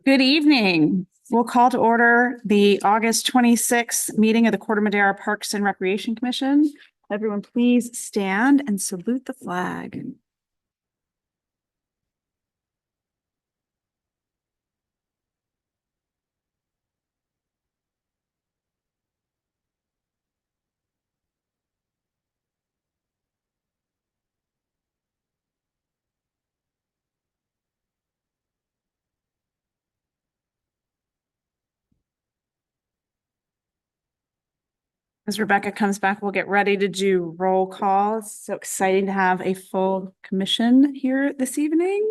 Good evening. We'll call to order the August 26th meeting of the Corte Madera Parks and Recreation Commission. Everyone please stand and salute the flag. As Rebecca comes back, we'll get ready to do roll calls. So exciting to have a full commission here this evening.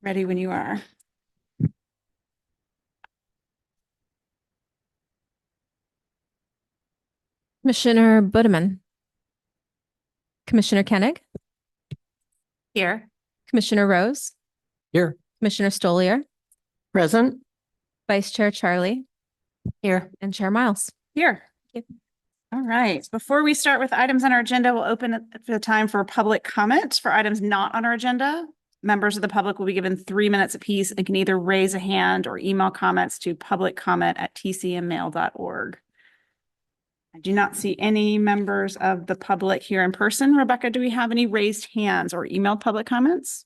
Ready when you are. Commissioner Budeman. Commissioner Koenig. Here. Commissioner Rose. Here. Commissioner Stoliar. Present. Vice Chair Charlie. Here. And Chair Miles. Here. All right. Before we start with items on our agenda, we'll open it for the time for public comment for items not on our agenda. Members of the public will be given 3 minutes apiece and can either raise a hand or email comments to publiccomment@tcmmail.org. I do not see any members of the public here in person. Rebecca, do we have any raised hands or emailed public comments?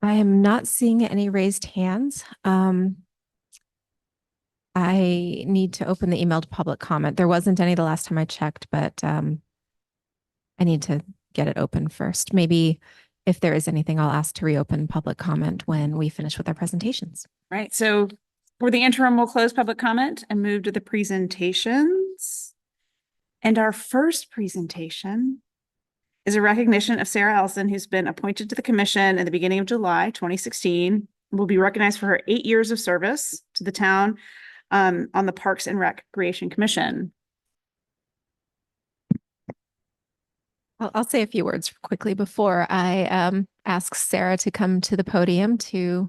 I am not seeing any raised hands. I need to open the emailed public comment. There wasn't any the last time I checked, but I need to get it open first. Maybe if there is anything, I'll ask to reopen public comment when we finish with our presentations. Right. So for the interim, we'll close public comment and move to the presentations. And our first presentation is a recognition of Sarah Ellison, who's been appointed to the commission at the beginning of July 2016, will be recognized for her 8 years of service to the town on the Parks and Recreation Commission. I'll say a few words quickly before I ask Sarah to come to the podium to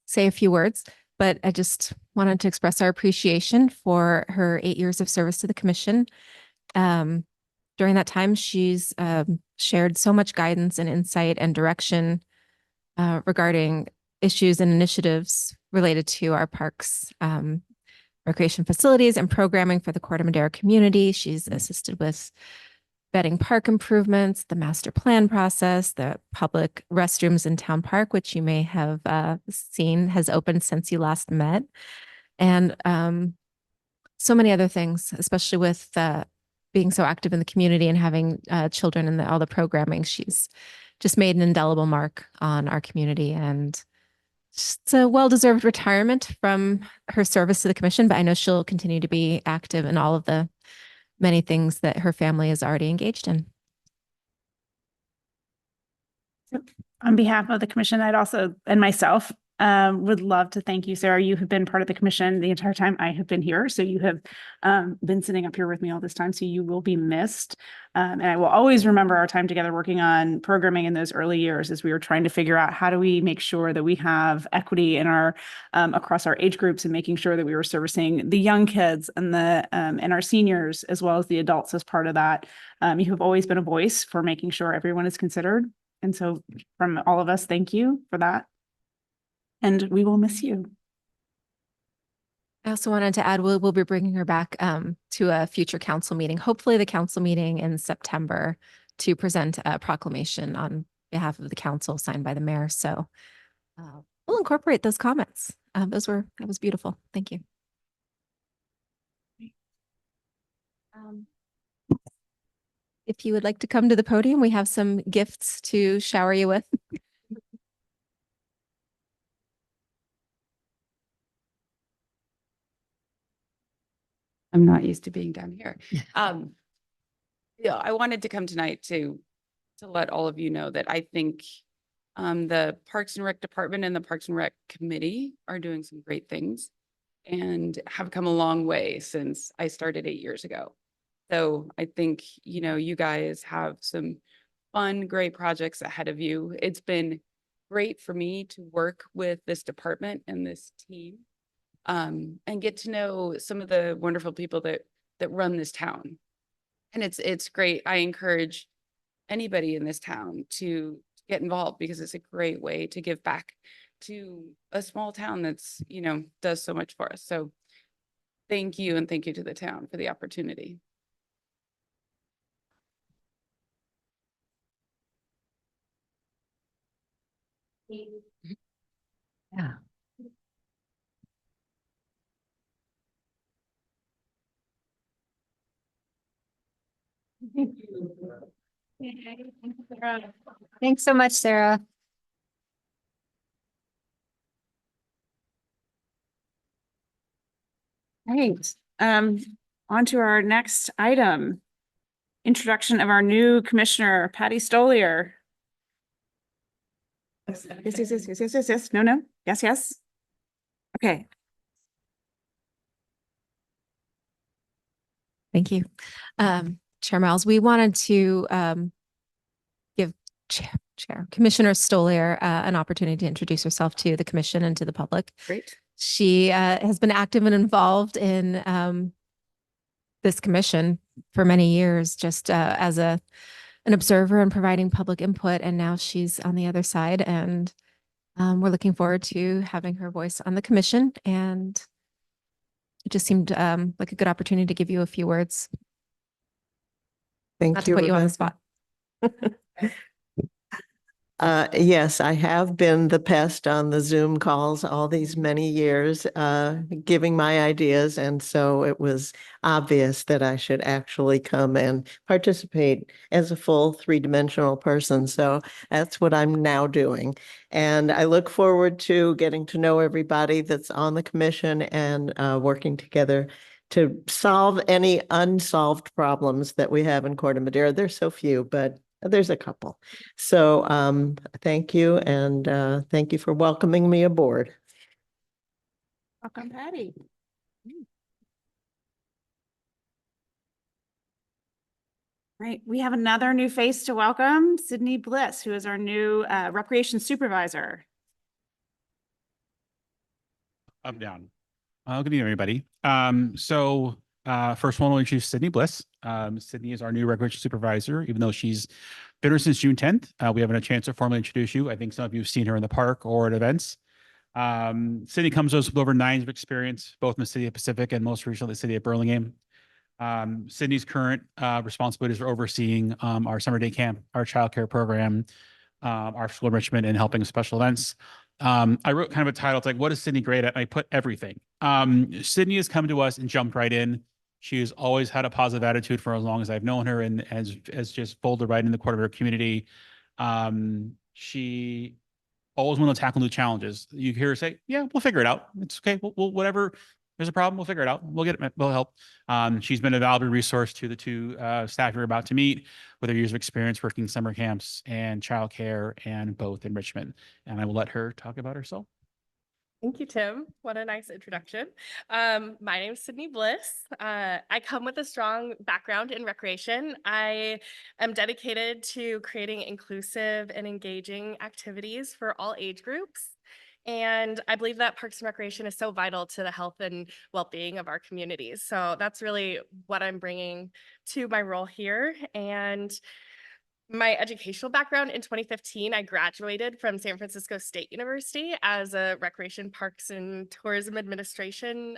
say a few words, but I just wanted to express our appreciation for her 8 years of service to the commission. During that time, she's shared so much guidance and insight and direction regarding issues and initiatives related to our parks, recreation facilities and programming for the Corte Madera community. She's assisted with vetting park improvements, the master plan process, the public restrooms in Town Park, which you may have seen has opened since you last met. And so many other things, especially with being so active in the community and having children in all the programming. She's just made an indelible mark on our community, and it's a well-deserved retirement from her service to the commission, but I know she'll continue to be active in all of the many things that her family is already engaged in. On behalf of the commission, I'd also, and myself, would love to thank you, Sarah. You have been part of the commission the entire time I have been here. So you have been sitting up here with me all this time. So you will be missed. And I will always remember our time together working on programming in those early years as we were trying to figure out how do we make sure that we have equity in our across our age groups, and making sure that we were servicing the young kids and the and our seniors as well as the adults as part of that. You have always been a voice for making sure everyone is considered. And so from all of us, thank you for that. And we will miss you. I also wanted to add, we'll be bringing her back to a future council meeting, hopefully the council meeting in September, to present a proclamation on behalf of the council signed by the mayor. So we'll incorporate those comments. That was beautiful. Thank you. If you would like to come to the podium, we have some gifts to shower you with. I'm not used to being down here. Yeah, I wanted to come tonight to let all of you know that I think the Parks and Rec Department and the Parks and Rec Committee are doing some great things and have come a long way since I started 8 years ago. So I think, you know, you guys have some fun, great projects ahead of you. It's been great for me to work with this department and this team and get to know some of the wonderful people that run this town. And it's great. I encourage anybody in this town to get involved because it's a great way to give back to a small town that's, does so much for us. So thank you, and thank you to the town for the opportunity. Yeah. Thanks so much, Sarah. Right. On to our next item. Introduction of our new commissioner, Patty Stolier. Yes, yes. No. Yes. Okay. Thank you. Chair Miles, we wanted to give Chair Commissioner Stolier an opportunity to introduce herself to the commission and to the public. Great. She has been active and involved in this commission for many years, just as an observer and providing public input. And now she's on the other side, and we're looking forward to having her voice on the commission. And it just seemed like a good opportunity to give you a few words. Thank Not to you, put you on the Rebecca. spot. Yes, I have been the pest on the Zoom calls all these many years, giving my ideas. And so it was obvious that I should actually come and participate as a full three-dimensional person. So that's what I'm now doing. And I look forward to getting to know everybody that's on the commission and working together to solve any unsolved problems that we have in Corte Madera. There's so few, but there's a couple. So thank you, and thank you for welcoming me aboard. Welcome, Patty. Right, we have another new face to welcome, Sydney Bliss, who is our new recreation supervisor. Up, down. Good evening, everybody. First one, we'll introduce Sydney Bliss. Sydney is our new recreation supervisor, even though she's been here since June 10th. We haven't had a chance to formally introduce you. I think some of you have seen her in the park or at events. Sydney comes to us with over 9 years of experience, both in the city of Pacific and most recently the city of Burlingame. Sydney's current responsibilities are overseeing our summer day camp, our childcare program, our school enrichment, and helping with special events. I wrote kind of a title. It's like, what is Sydney great at? And I put everything. Sydney has come to us and jumped right in. She has always had a positive attitude for as long as I've known her, and has just folded right in the Corte Madera community. She always want to tackle new challenges. You hear her say, yeah, we'll figure it out. It's okay. We'll whatever. There's a problem, we'll figure it out. We'll get it. We'll help. She's been a valuable resource to the 2 staff you're about to meet, with her years of experience working summer camps and childcare and both enrichment. And I will let her talk about herself. Thank you, Tim. What a nice introduction. My name is Sydney Bliss. I come with a strong background in recreation. I am dedicated to creating inclusive and engaging activities for all age groups. And I believe that Parks and Recreation is so vital to the health and well-being of our communities. So that's really what I'm bringing to my role here. And my educational background, in 2015, I graduated from San Francisco State University as a Recreation, Parks, and Tourism Administration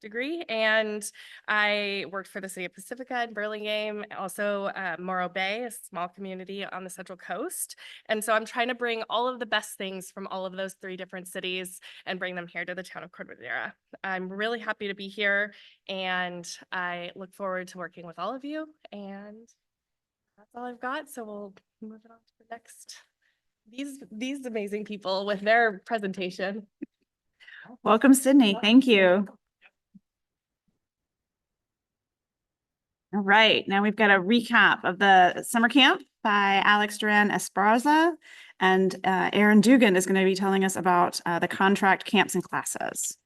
degree. And I worked for the city of Pacifica in Burlingame, also Morro Bay, a small community on the Central Coast. And so I'm trying to bring all of the best things from all of those 3 different cities and bring them here to the town of Corte Madera. I'm really happy to be here, and I look forward to working with all of you. And that's all I've got. So we'll move it on to the next, these amazing people with their presentation. Welcome, Sydney. Thank you. All right, now we've got a recap of the summer camp by Alex Duran Esparza, and Aaron Dugan is going to be telling us about the contract camps and classes.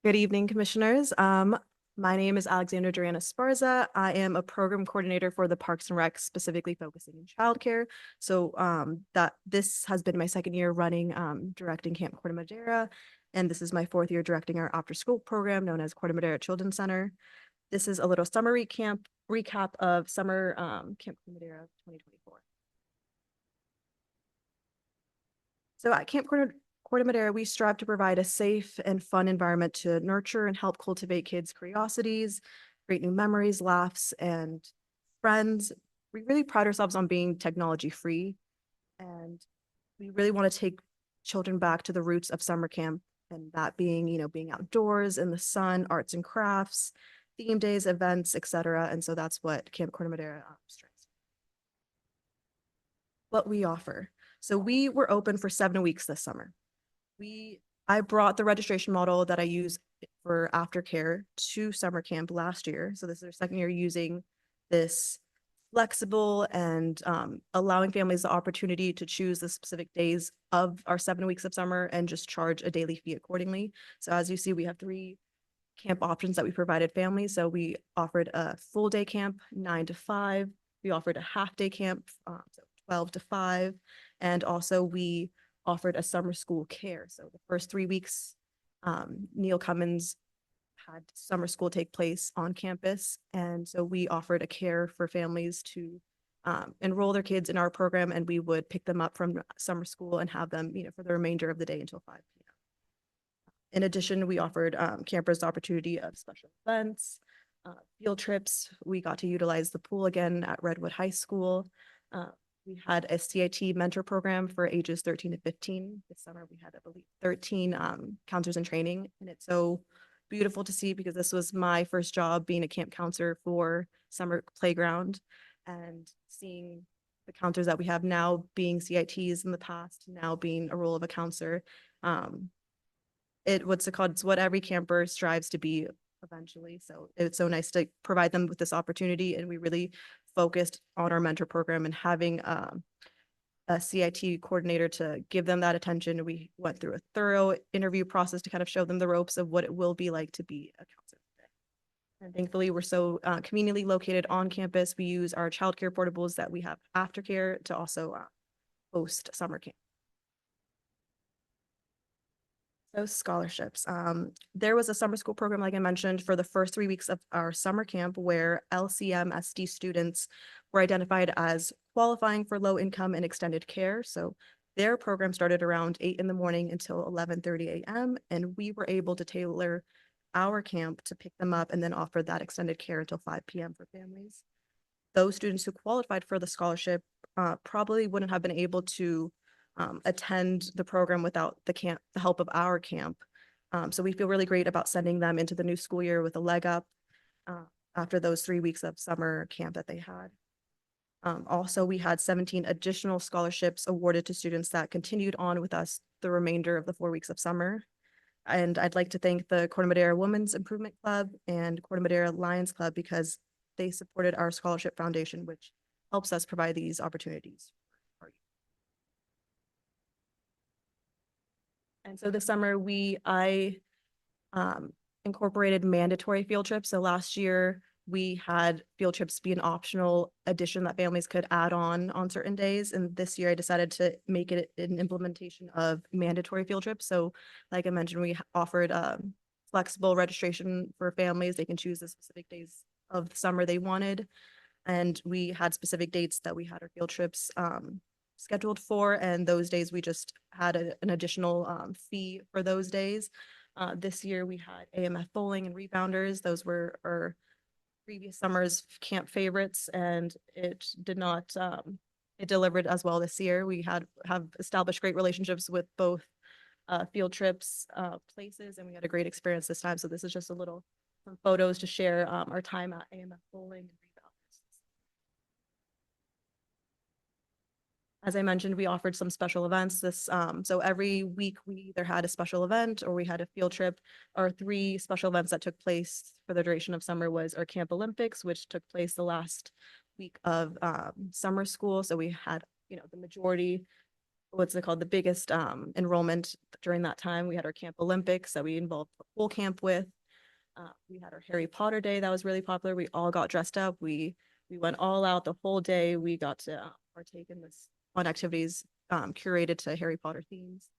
Good evening, commissioners. My name is Alexandra Durana Esparza. I am a program coordinator for the Parks and Rec, specifically focusing in childcare. So that this has been my second year running directing Camp Corte Madera, and this is my fourth year directing our after-school program known as Corte Madera Children's Center. This is a little summer recap of summer Camp Corte Madera 2024. So at Camp Corte Madera, we strive to provide a safe and fun environment to nurture and help cultivate kids' curiosities, create new memories, laughs, and friends. We really pride ourselves on being technology free, and we really want to take children back to the roots of summer camp, and that being, being outdoors in the sun, arts and crafts, theme days, events, etc. And so that's what Camp Corte Madera strives. What we offer. So we were open for 7 weeks this summer. I brought the registration model that I use for aftercare to summer camp last year. So this is our second year using this flexible and allowing families the opportunity to choose the specific days of our 7 weeks of summer and just charge a daily fee accordingly. So as you see, we have 3 camp options that we provided families. So we offered a full day camp, 9 to 5. We offered a half day camp, so 12 to 5. And also we offered a summer school care. So the first 3 weeks, Neil Cummins had summer school take place on campus. And so we offered a care for families to enroll their kids in our program, and we would pick them up from summer school and have them, for the remainder of the day until 5 p.m. In addition, we offered campers the opportunity of special events, field trips. We got to utilize the pool again at Redwood High School. We had a CIT mentor program for ages 13 to 15. This summer, we had, I believe, 13 counselors in training. And it's so beautiful to see because this was my first job being a camp counselor for Summer Playground, and seeing the counselors that we have now being CITs in the past, now being a role of a counselor. It's what every camper strives to be eventually. So it's so nice to provide them with this opportunity. And we really focused on our mentor program and having a CIT coordinator to give them that attention. We went through a thorough interview process to kind of show them the ropes of what it will be like to be a counselor today. And thankfully, we're so conveniently located on campus. We use our childcare portables that we have aftercare to also host summer camp. So scholarships. There was a summer school program, like I mentioned, for the first 3 weeks of our summer camp where LCMSD students were identified as qualifying for low income and extended care. So their program started around 8 in the morning until 11:30 a.m. And we were able to tailor our camp to pick them up and then offer that extended care until 5 p.m. for families. Those students who qualified for the scholarship probably wouldn't have been able to attend the program without the help of our camp. So we feel really great about sending them into the new school year with a leg up after those 3 weeks of summer camp that they had. Also, we had 17 additional scholarships awarded to students that continued on with us the remainder of the 4 weeks of summer. And I'd like to thank the Corte Madera Women's Improvement Club and Corte Madera Lions Club because they supported our scholarship foundation, which helps us provide these opportunities. And so this summer, I incorporated mandatory field trips. So last year, we had field trips be an optional addition that families could add on certain days. And this year, I decided to make it an implementation of mandatory field trips. So like I mentioned, we offered flexible registration for families. They can choose the specific days of the summer they wanted. And we had specific dates that we had our field trips scheduled for, and those days we just had an additional fee for those days. This year we had AMF bowling and rebounders. Those were our previous summer's camp favorites, and it did not it delivered as well this year. We have established great relationships with both field trips places, and we had a great experience this time. So this is just a little some photos to share our time at AMF bowling and rebounders. As I mentioned, we offered some special events so every week we either had a special event or we had a field trip. Our 3 special events that took place for the duration of summer was our Camp Olympics, which took place the last week of summer school. So we had, the majority, what's it called, the biggest enrollment during that time. We had our Camp Olympics that we involved the whole camp with. We had our Harry Potter day that was really popular. We all got dressed up. We went all out the whole day. We got to partake in this fun activities curated to Harry Potter themes.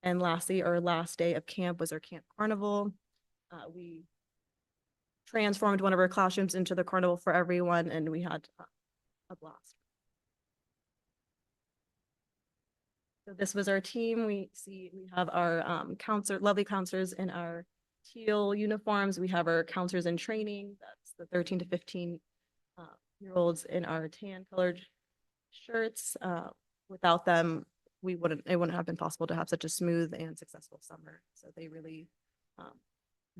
And lastly, our last day of camp was our camp carnival. We transformed one of our classrooms into the carnival for everyone, and we had a blast. So this was our team. We have our lovely counselors in our teal uniforms. We have our counselors in training. That's the 13 to 15 year olds in our tan colored shirts. Without them, it wouldn't have been possible to have such a smooth and successful summer. So they really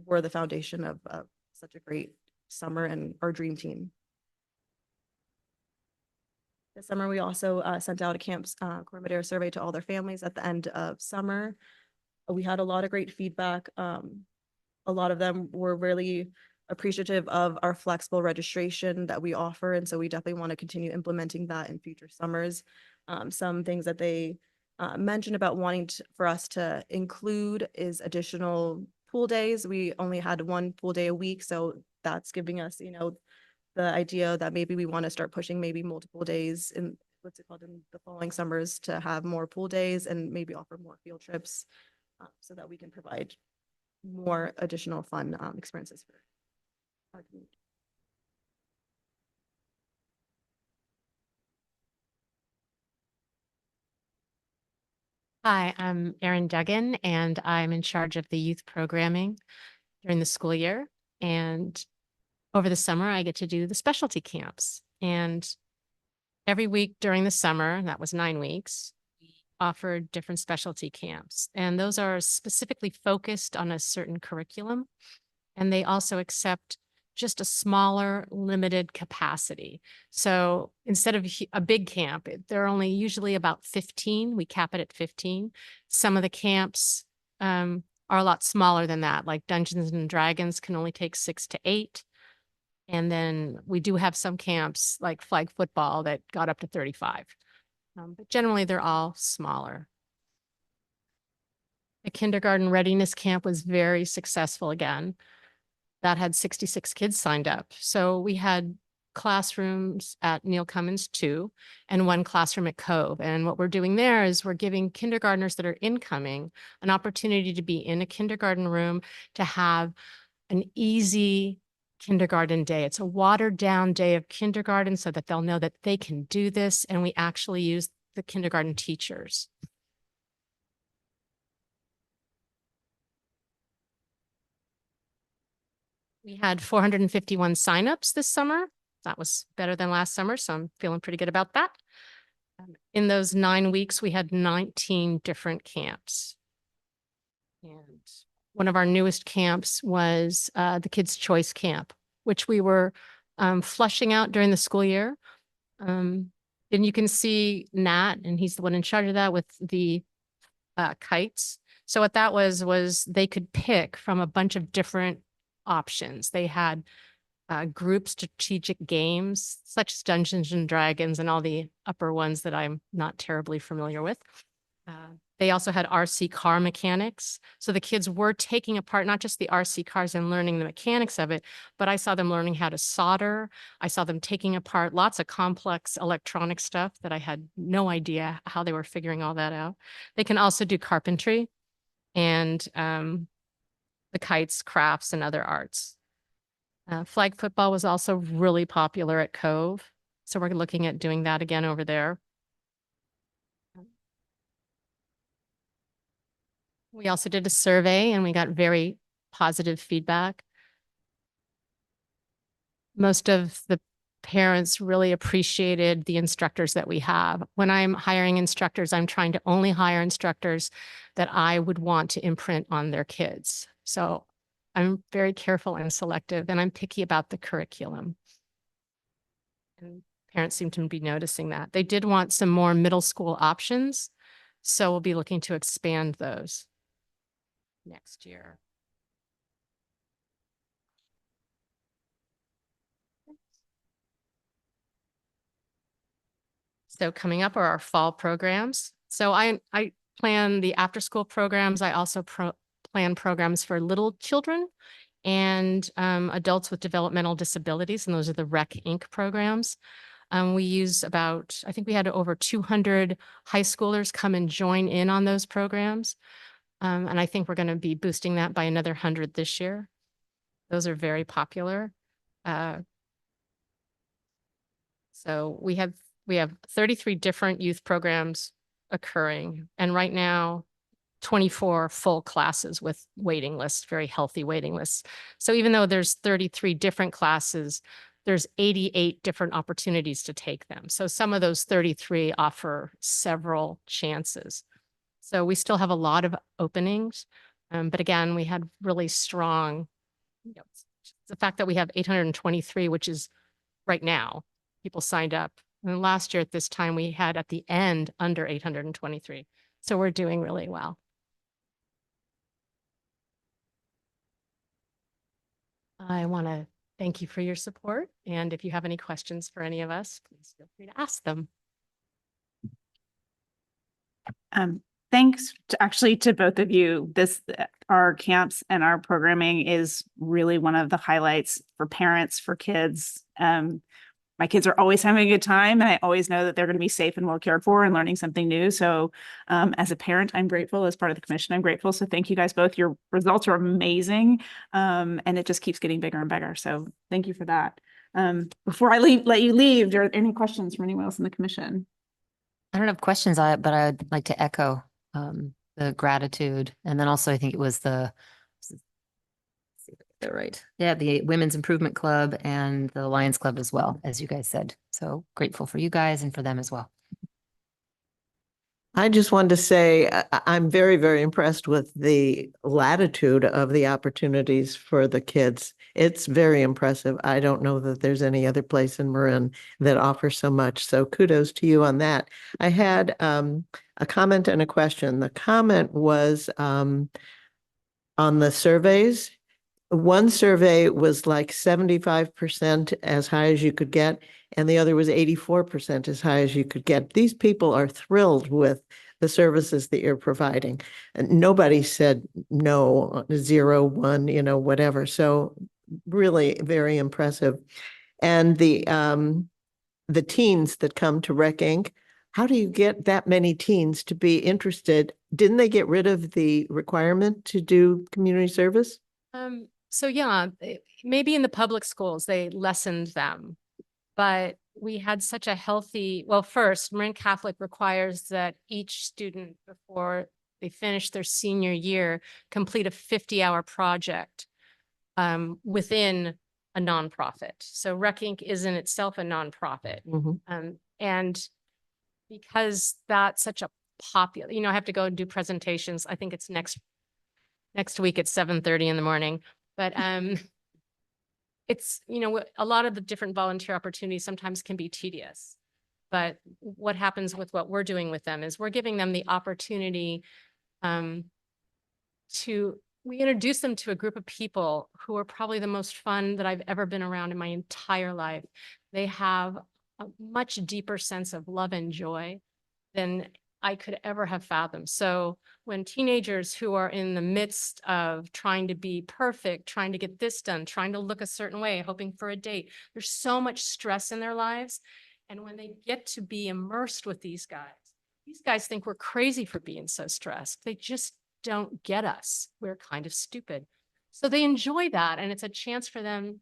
were the foundation of such a great summer and our dream team. This summer, we also sent out a Camp Corte Madera survey to all their families at the end of summer. We had a lot of great feedback. A lot of them were really appreciative of our flexible registration that we offer. And so we definitely want to continue implementing that in future summers. Some things that they mentioned about wanting for us to include is additional pool days. We only had one pool day a week. So that's giving us, the idea that maybe we want to start pushing maybe multiple days in the following summers to have more pool days and maybe offer more field trips so that we can provide more additional fun experiences for our community. Hi, I'm Erin Duggan, and I'm in charge of the youth programming during the school year. And over the summer, I get to do the specialty camps. And every week during the summer, that was 9 weeks, we offered different specialty camps. And those are specifically focused on a certain curriculum. And they also accept just a smaller, limited capacity. So instead of a big camp, there are only usually about 15. We cap it at 15. Some of the camps are a lot smaller than that, like Dungeons and Dragons can only take 6 to 8. And then we do have some camps like flag football that got up to 35. But generally, they're all smaller. The kindergarten readiness camp was very successful again. That had 66 kids signed up. So we had classrooms at Neil Cummins 2 and 1 classroom at Cove. And what we're doing there is we're giving kindergartners that are incoming an opportunity to be in a kindergarten room, to have an easy kindergarten day. It's a watered down day of kindergarten so that they'll know that they can do this. And we actually use the kindergarten teachers. We had 451 signups this summer. That was better than last summer, so I'm feeling pretty good about that. In those 9 weeks, we had 19 different camps. And one of our newest camps was the Kids' Choice Camp, which we were flushing out during the school year. And you can see Nat, and he's the one in charge of that, with the kites. So what that was they could pick from a bunch of different options. They had group strategic games such as Dungeons and Dragons and all the upper ones that I'm not terribly familiar with. They also had RC car mechanics. So the kids were taking apart not just the RC cars and learning the mechanics of it, but I saw them learning how to solder. I saw them taking apart lots of complex electronic stuff that I had no idea how they were figuring all that out. They can also do carpentry and the kites, crafts, and other arts. Flag football was also really popular at Cove. So we're looking at doing that again over there. We also did a survey and we got very positive feedback. Most of the parents really appreciated the instructors that we have. When I'm hiring instructors, I'm trying to only hire instructors that I would want to imprint on their kids. So I'm very careful and selective, and I'm picky about the curriculum. And parents seem to be noticing that. They did want some more middle school options, so we'll be looking to expand those next year. So coming up are our fall programs. So I plan the after school programs. I also plan programs for little children and adults with developmental disabilities, and those are the REC Inc. programs. We use about, I think we had over 200 high schoolers come and join in on those programs. And I think we're going to be boosting that by another 100 this year. Those are very popular. So we have 33 different youth programs occurring, and right now 24 full classes with waiting lists, very healthy waiting lists. So even though there's 33 different classes, there's 88 different opportunities to take them. So some of those 33 offer several chances. So we still have a lot of openings. But again, we had really strong, the fact that we have 823, which is right now, people signed up. And last year at this time, we had at the end under 823. So we're doing really well. I want to thank you for your support. And if you have any questions for any of us, please feel free to ask them. Thanks to both of you. Our camps and our programming is really one of the highlights for parents, for kids. My kids are always having a good time, and I always know that they're going to be safe and well cared for and learning something new. So as a parent, I'm grateful. As part of the commission, I'm grateful. So thank you guys both. Your results are amazing. And it just keeps getting bigger and bigger. So thank you for that. Before I let you leave, are there any questions from anyone else in the commission? I don't have questions on it, but I would like to echo the gratitude. And then also, I think it was they're right. Yeah, the Women's Improvement Club and the Lions Club as well, as you guys said. So grateful for you guys and for them as well. I just wanted to say I'm very, very impressed with the latitude of the opportunities for the kids. It's very impressive. I don't know that there's any other place in Marin that offers so much. So kudos to you on that. I had a comment and a question. The comment was on the surveys. One survey was like 75% as high as you could get, and the other was 84% as high as you could get. These people are thrilled with the services that you're providing. And nobody said no, 0, 1, whatever. So really very impressive. And the teens that come to Rec Inc., how do you get that many teens to be interested? Didn't they get rid of the requirement to do community service? So yeah, maybe in the public schools, they lessened them, but we had such a healthy, well, first, Marin Catholic requires that each student, before they finish their senior year, complete a 50-hour project within a nonprofit. So Rec Inc. is in itself a nonprofit. And because that's such a popular, I have to go and do presentations. I think it's next week at 7:30 in the morning. But it's, a lot of the different volunteer opportunities sometimes can be tedious. But what happens with what we're doing with them is we're giving them the opportunity we introduce them to a group of people who are probably the most fun that I've ever been around in my entire life. They have a much deeper sense of love and joy than I could ever have fathomed. So when teenagers who are in the midst of trying to be perfect, trying to get this done, trying to look a certain way, hoping for a date, there's so much stress in their lives. And when they get to be immersed with these guys think we're crazy for being so stressed. They just don't get us. We're kind of stupid. So they enjoy that. And it's a chance for them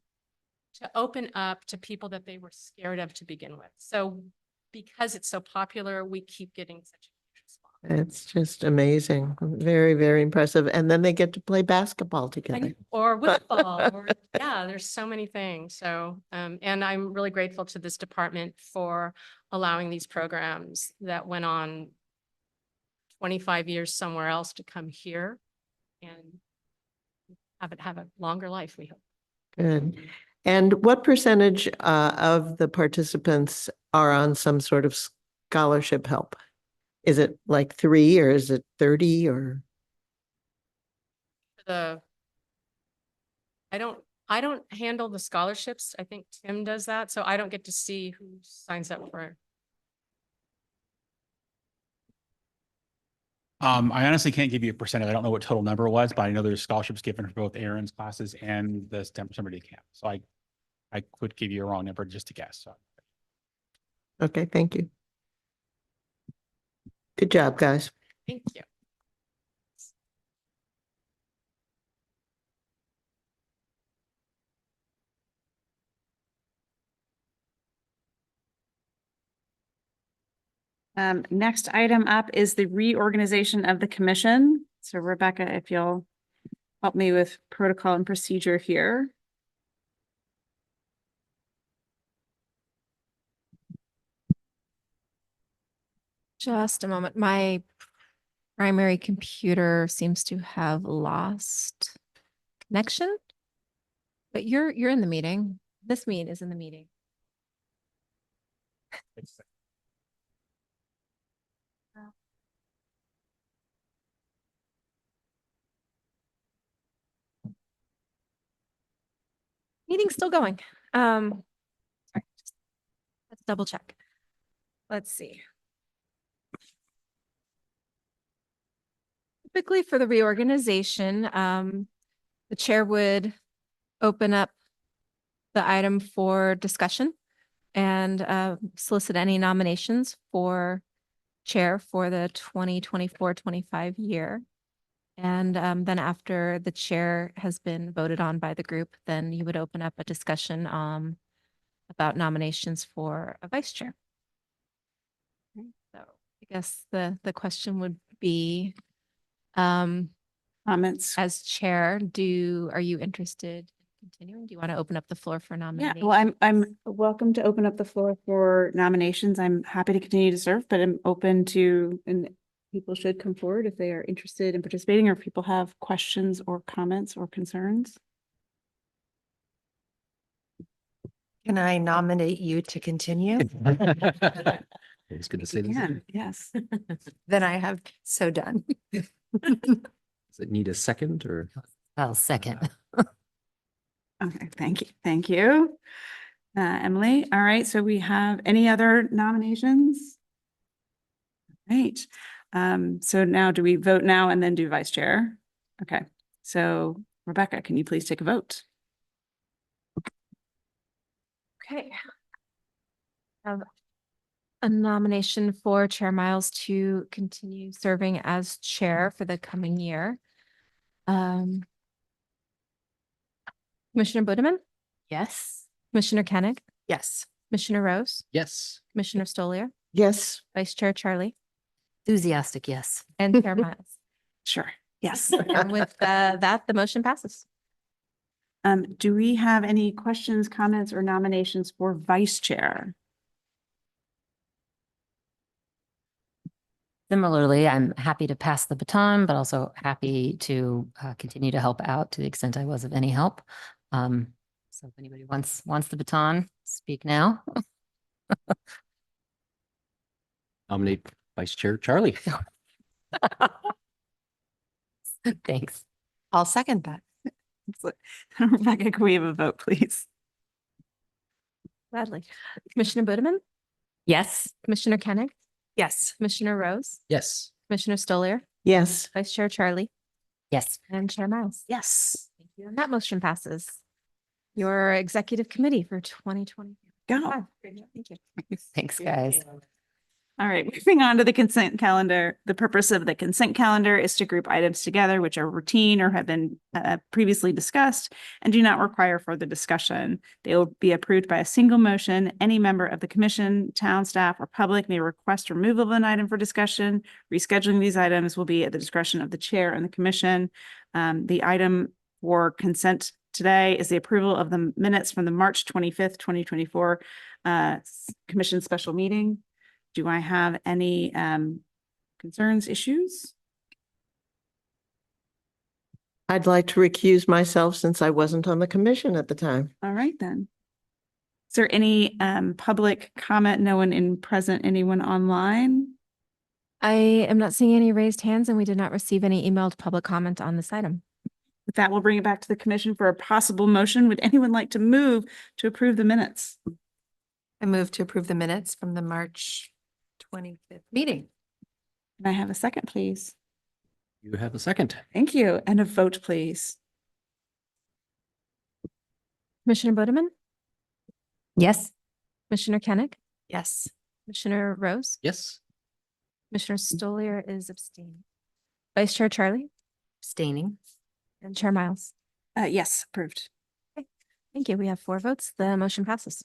to open up to people that they were scared of to begin with. So because it's so popular, we keep getting such a huge response. It's just amazing. Very, very impressive. And then they get to play basketball together. Or football, or yeah, there's so many things. So, and I'm really grateful to this department for allowing these programs that went on 25 years somewhere else to come here and have a longer life, we hope. Good. And what percentage of the participants are on some sort of scholarship help? Is it like 3 or is it 30 or? I don't handle the scholarships. I think Tim does that. So I don't get to see who signs up for it. I honestly can't give you a percentage. I don't know what total number was, but I know there's scholarships given for both Aaron's classes and the summer day camp. So I could give you a wrong number just to guess. So. Okay, thank you. Good job, guys. Thank you. Next item up is the reorganization of the commission. So Rebecca, if you'll help me with protocol and procedure here. Just a moment. My primary computer seems to have lost connection. But you're in the meeting. This meeting is in the meeting. Meeting's still going. Sorry, let's double check. Let's see. Typically for the reorganization, the chair would open up the item for discussion and solicit any nominations for chair for the 2024-25 year. And then after the chair has been voted on by the group, then you would open up a discussion about nominations for a vice chair. So I guess the question would be, Comments? as chair, are you interested in continuing? Do you want to open up the floor for Yeah, nominations? well, I'm welcome to open up the floor for nominations. I'm happy to continue to serve, but I'm open to, and people should come forward if they are interested in participating or if people have questions or comments or concerns. Can I nominate you to continue? I was going to say this. Yeah, yes. Then I have so done. Does it need a second or? I'll second. Okay, thank you. Thank you. Emily, all right, so we have any other nominations? Right. So now do we vote now and then do vice chair? Okay, so Rebecca, can you please take a vote? Okay. Have a nomination for Chair Miles to continue serving as chair for the coming year. Commissioner Budeman, Yes. Commissioner Koenig, Yes. Commissioner Rose, Yes. Commissioner Stoliar, Yes, Vice Chair Charlie, Enthusiastic, yes. and Chair Miles. Sure, yes. And with that, the motion passes. Do we have any questions, comments, or nominations for vice chair? Similarly, I'm happy to pass the baton, but also happy to continue to help out to the extent I was of any help. So if anybody wants the baton, speak now. Nominate Vice Chair Charlie. Thanks. I'll second that. Rebecca, can we have a vote, please? Gladly. Commissioner Budeman, Yes. Commissioner Koenig, Yes. Commissioner Rose, Yes. Commissioner Stoliar, yes. Vice Chair Charlie, Yes. and Chair Miles. Yes. Thank you. And that motion passes. Your executive committee for 2020. Go. Thank you. Thanks, guys. All right, moving on to the consent calendar. The purpose of the consent calendar is to group items together which are routine or have been previously discussed and do not require further discussion. They will be approved by a single motion. Any member of the commission, town staff, or public may request removal of an item for discussion. Rescheduling these items will be at the discretion of the chair and the commission. The item for consent today is the approval of the minutes from the March 25th, 2024 commission special meeting. Do I have any concerns, issues? I'd like to recuse myself since I wasn't on the commission at the time. All right, then. Is there any public comment? No one in present, anyone online? I am not seeing any raised hands and we did not receive any emailed public comment on this item. With that, we'll bring it back to the commission for a possible motion. Would anyone like to move to approve the minutes? I move to approve the minutes from the March 25th meeting. Can I have a second, please? You have a second. Thank you. And a vote, please. Commissioner Bodeman, Yes. Commissioner Kennick, Yes. Commissioner Rose, Yes. Commissioner Stoliar is abstaining. Vice Chair Charlie Abstaining. and Chair Miles. Yes, approved. Thank you. We have 4 votes. The motion passes.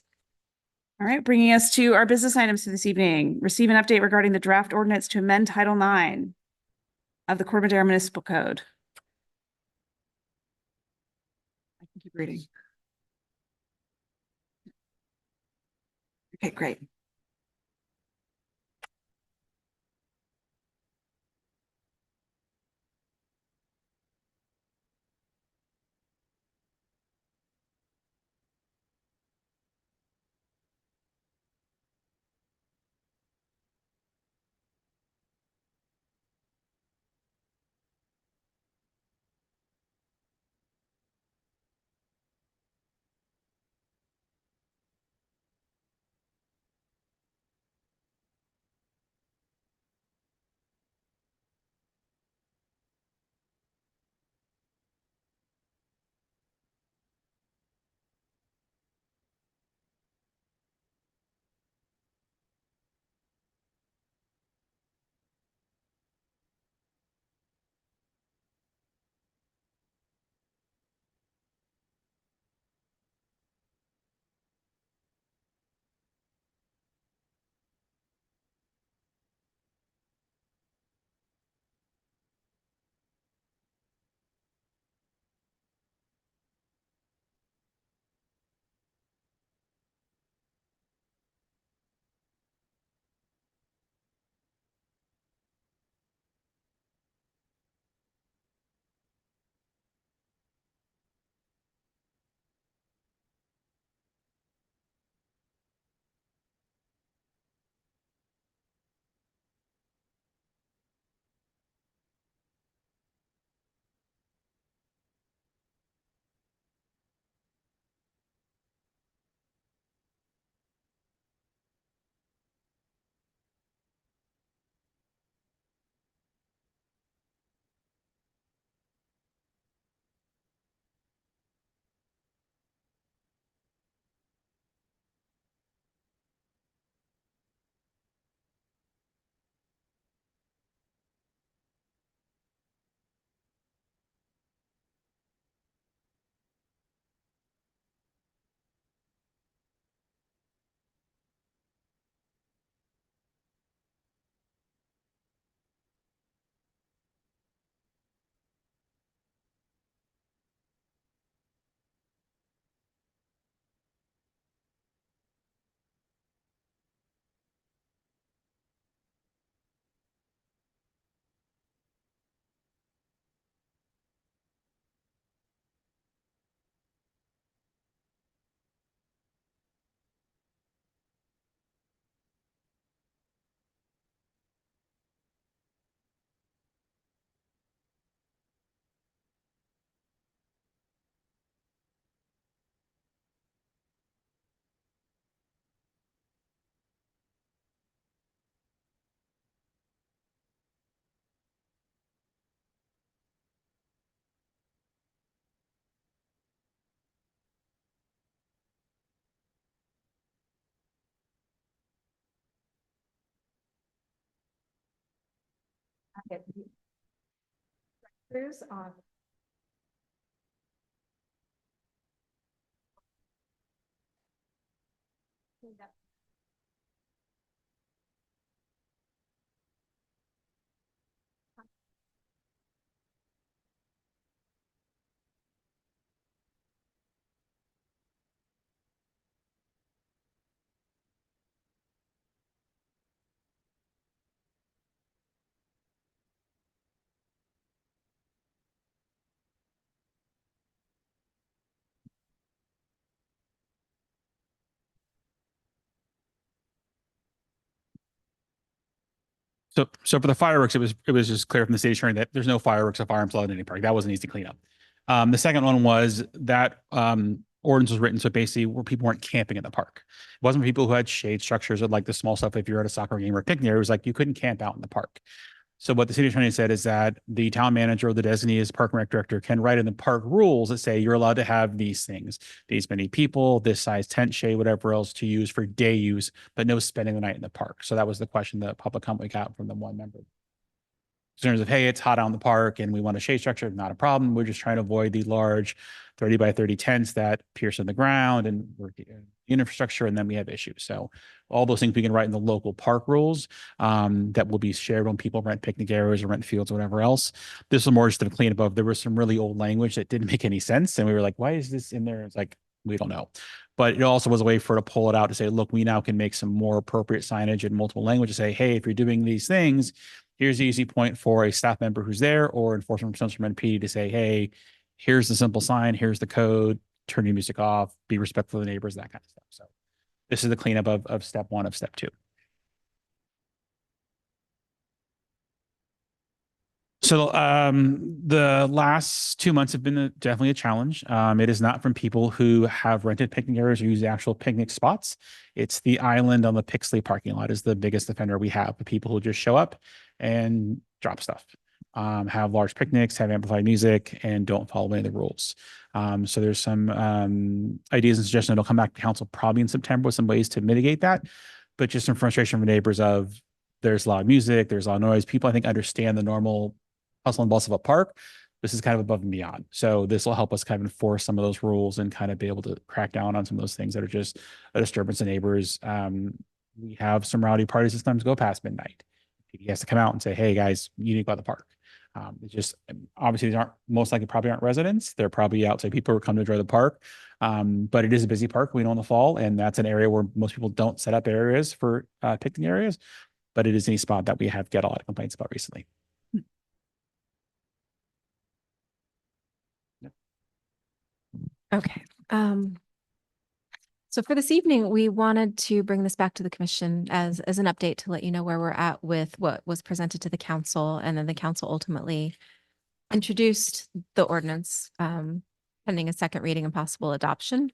All right, bringing us to our business items for this evening. Receive an update regarding the draft ordinance to amend Title IX of the Corte Madera Municipal Code. I can keep reading. Okay, great. On So for the fireworks, it was just clear from the state attorney that there's no fireworks or firearms allowed in any park. That was an easy cleanup. The second one was that ordinance was written so basically where people weren't camping in the park. It wasn't for people who had shade structures or like the small stuff. If you're at a soccer game or a picnic, it was like you couldn't camp out in the park. So what the city attorney said is that the town manager or the designated park and rec director can write in the park rules that say you're allowed to have these things, these many people, this size tent, shade, whatever else to use for day use, but no spending the night in the park. So that was the question that public comment we got from the one member. In terms of, hey, it's hot out in the park and we want a shade structure, not a problem. We're just trying to avoid the large 30 by 30 tents that pierce in the ground and work infrastructure, and then we have issues. So all those things we can write in the local park rules that will be shared when people rent picnic areas or rent fields or whatever else. This was more just to clean up. There was some really old language that didn't make any sense. And we were like, why is this in there? It's like, we don't know. But it also was a way for her to pull it out to say, look, we now can make some more appropriate signage in multiple languages. Say, hey, if you're doing these things, here's the easy point for a staff member who's there or enforcement representative from NP to say, hey, here's the simple sign, here's the code, turn your music off, be respectful of the neighbors, that kind of stuff. So this is the cleanup of step one of step two. So the last 2 months have been definitely a challenge. It is not from people who have rented picnic areas or use the actual picnic spots. It's the island on the Pixley parking lot is the biggest offender we have. The people who just show up and drop stuff, have large picnics, have amplified music, and don't follow any of the rules. So there's some ideas and suggestions that'll come back to council probably in September with some ways to mitigate that. But just some frustration from neighbors of there's loud music, there's a lot of noise. People, I think, understand the normal hustle and bustle of a park. This is kind of above and beyond. So this will help us kind of enforce some of those rules and kind of be able to crack down on some of those things that are just a disturbance to neighbors. We have some rowdy parties that sometimes go past midnight. He has to come out and say, hey guys, you need to go out the park. It's just, obviously these aren't, most likely probably aren't residents. They're probably outside people who are coming to enjoy the park. But it is a busy park, we know, in the fall. And that's an area where most people don't set up areas for picnic areas, but it is a spot that we have get a lot of complaints about recently. Okay. So for this evening, we wanted to bring this back to the commission as an update to let you know where we're at with what was presented to the council, and then the council ultimately introduced the ordinance pending a second reading and possible adoption.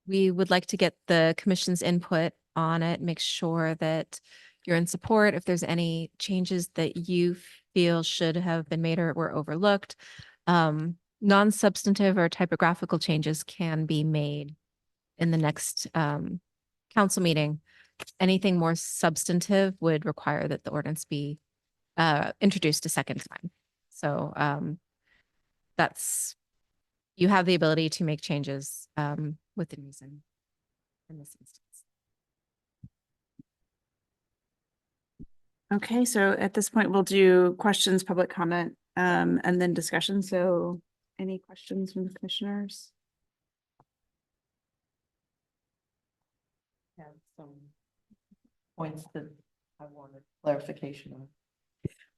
We would like to get the commission's input on it, make sure that you're in support. If there's any changes that you feel should have been made or were overlooked, non-substantive or typographical changes can be made in the next council meeting. Anything more substantive would require that the ordinance be introduced a second time. So you have the ability to make changes within reason in this instance. Okay, so at this point, we'll do questions, public comment, and then discussion. So any questions from the commissioners? Have some points that I wanted clarification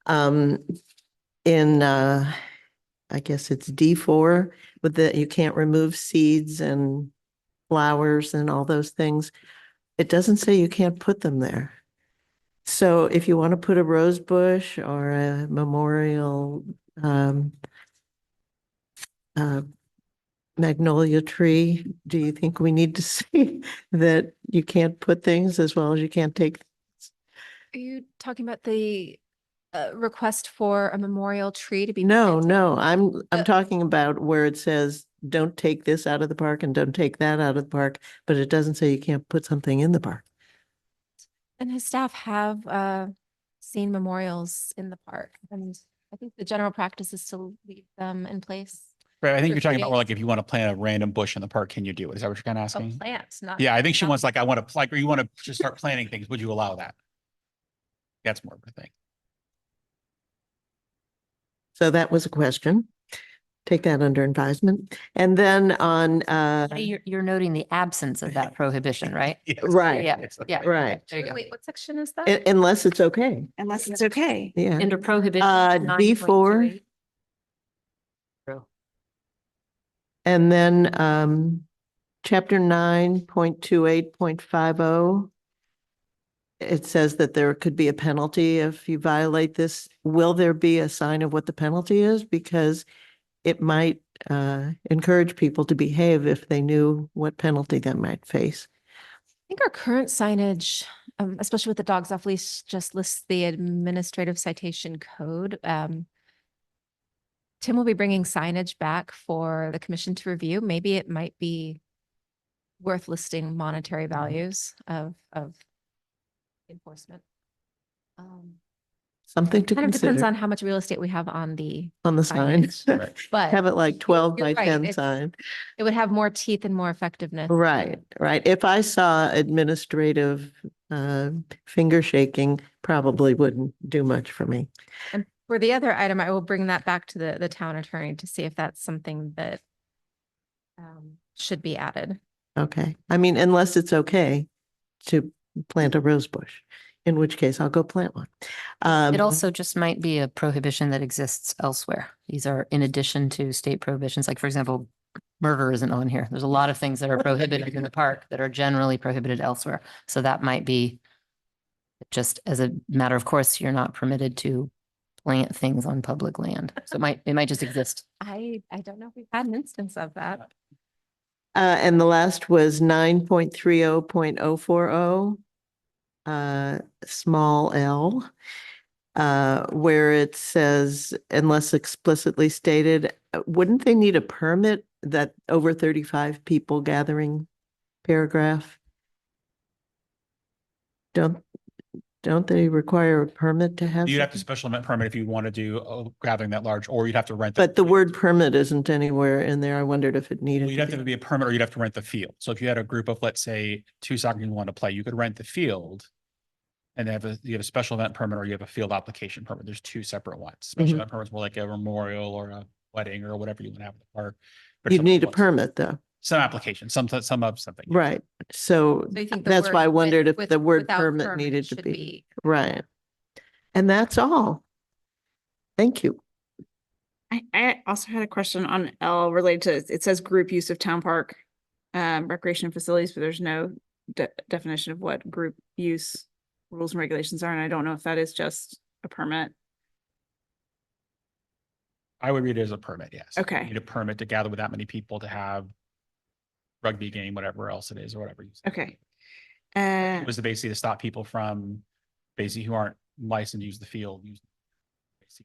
on. In I guess it's D4, with the you can't remove seeds and flowers and all those things. It doesn't say you can't put them there. So if you want to put a rose bush or a memorial magnolia tree, do you think we need to see that you can't put things as well as you can't take? Are you talking about the request for a memorial tree to be? No, planted? no, I'm talking about where it says, don't take this out of the park and don't take that out of the park, but it doesn't say you can't put something in the park. And his staff have seen memorials in the park, and I think the general practice is to leave them in place. Right. I think For you're talking about 3 more days. like if you want to plant a random bush in the park, can you do it? Is that what you're kind of Oh, asking? plants, not. Yeah, I think she not- wants like, I want to like, or you want to just start planting things. Would you allow that? That's more of a thing. So that was a question. Take that under advisement. And then on, You're noting the absence of that prohibition, right? Yes. right, Yeah, Yes, yeah. okay. right, There you go. Wait, what section is that? unless it's okay. Unless it's okay. Yeah. Under prohibition. D4. 9.28. And then chapter 9.28.50. It says that there could be a penalty if you violate this. Will there be a sign of what the penalty is? Because it might encourage people to behave if they knew what penalty they might face. think our current signage, especially with the dogs off leash, just lists the administrative citation code. Tim will be bringing signage back for the commission to review. Maybe it might be worth listing monetary values of enforcement. Something to Kind of depends consider on how much real estate we have on the on the sign. signage. Right. But Have it like 12 you're by right, 10 it's- sign. it would have more teeth and more effectiveness. Right, right. If I saw administrative finger shaking, probably wouldn't do much for me. And for the other item, I will bring that back to the town attorney to see if that's something that should be added. Okay. I mean, unless it's okay to plant a rose bush, in which case I'll go plant one. It also just might be a prohibition that exists elsewhere. These are in addition to state prohibitions, like for example, murder isn't on here. There's a lot of things that are prohibited in the park that are generally prohibited elsewhere. So that might be just as a matter of course, you're not permitted to plant things on public land. So it might just exist. I don't know if we've had an instance of that. And the last was 9.30.040, small l, where it says, unless explicitly stated, wouldn't they need a permit, that over 35 people gathering paragraph? Don't they require a permit to have? You'd have to something? special event permit if you want to do a gathering that large, or you'd have to rent. But the field. word permit isn't anywhere in there. I wondered if it needed. Well, you'd have to be a permit, or you'd have to rent the field. So if you had a group of, let's say, 2 soccer teams want to play, you could rent the field. And you have a special event permit, or you have a field application permit. There's 2 separate ones. Special Mhm. event permits more like a memorial or a wedding or whatever you want to have in the park. But You'd some need a ones- permit though. Some application, some of something. Right. So So you think the that's why I word wondered if with- the word without permit needed to should be. Right. And that's all. Thank you. I also had a question on L related to, it says group use of town park, recreation facilities, but there's no definition of what group use rules and regulations are. And I don't know if that is just a permit. I would read it as a permit, yes. Okay. You need a permit to gather with that many people to have rugby game, whatever else it is, or whatever you say. Okay. It was basically to stop people from basically who aren't licensed to use the field.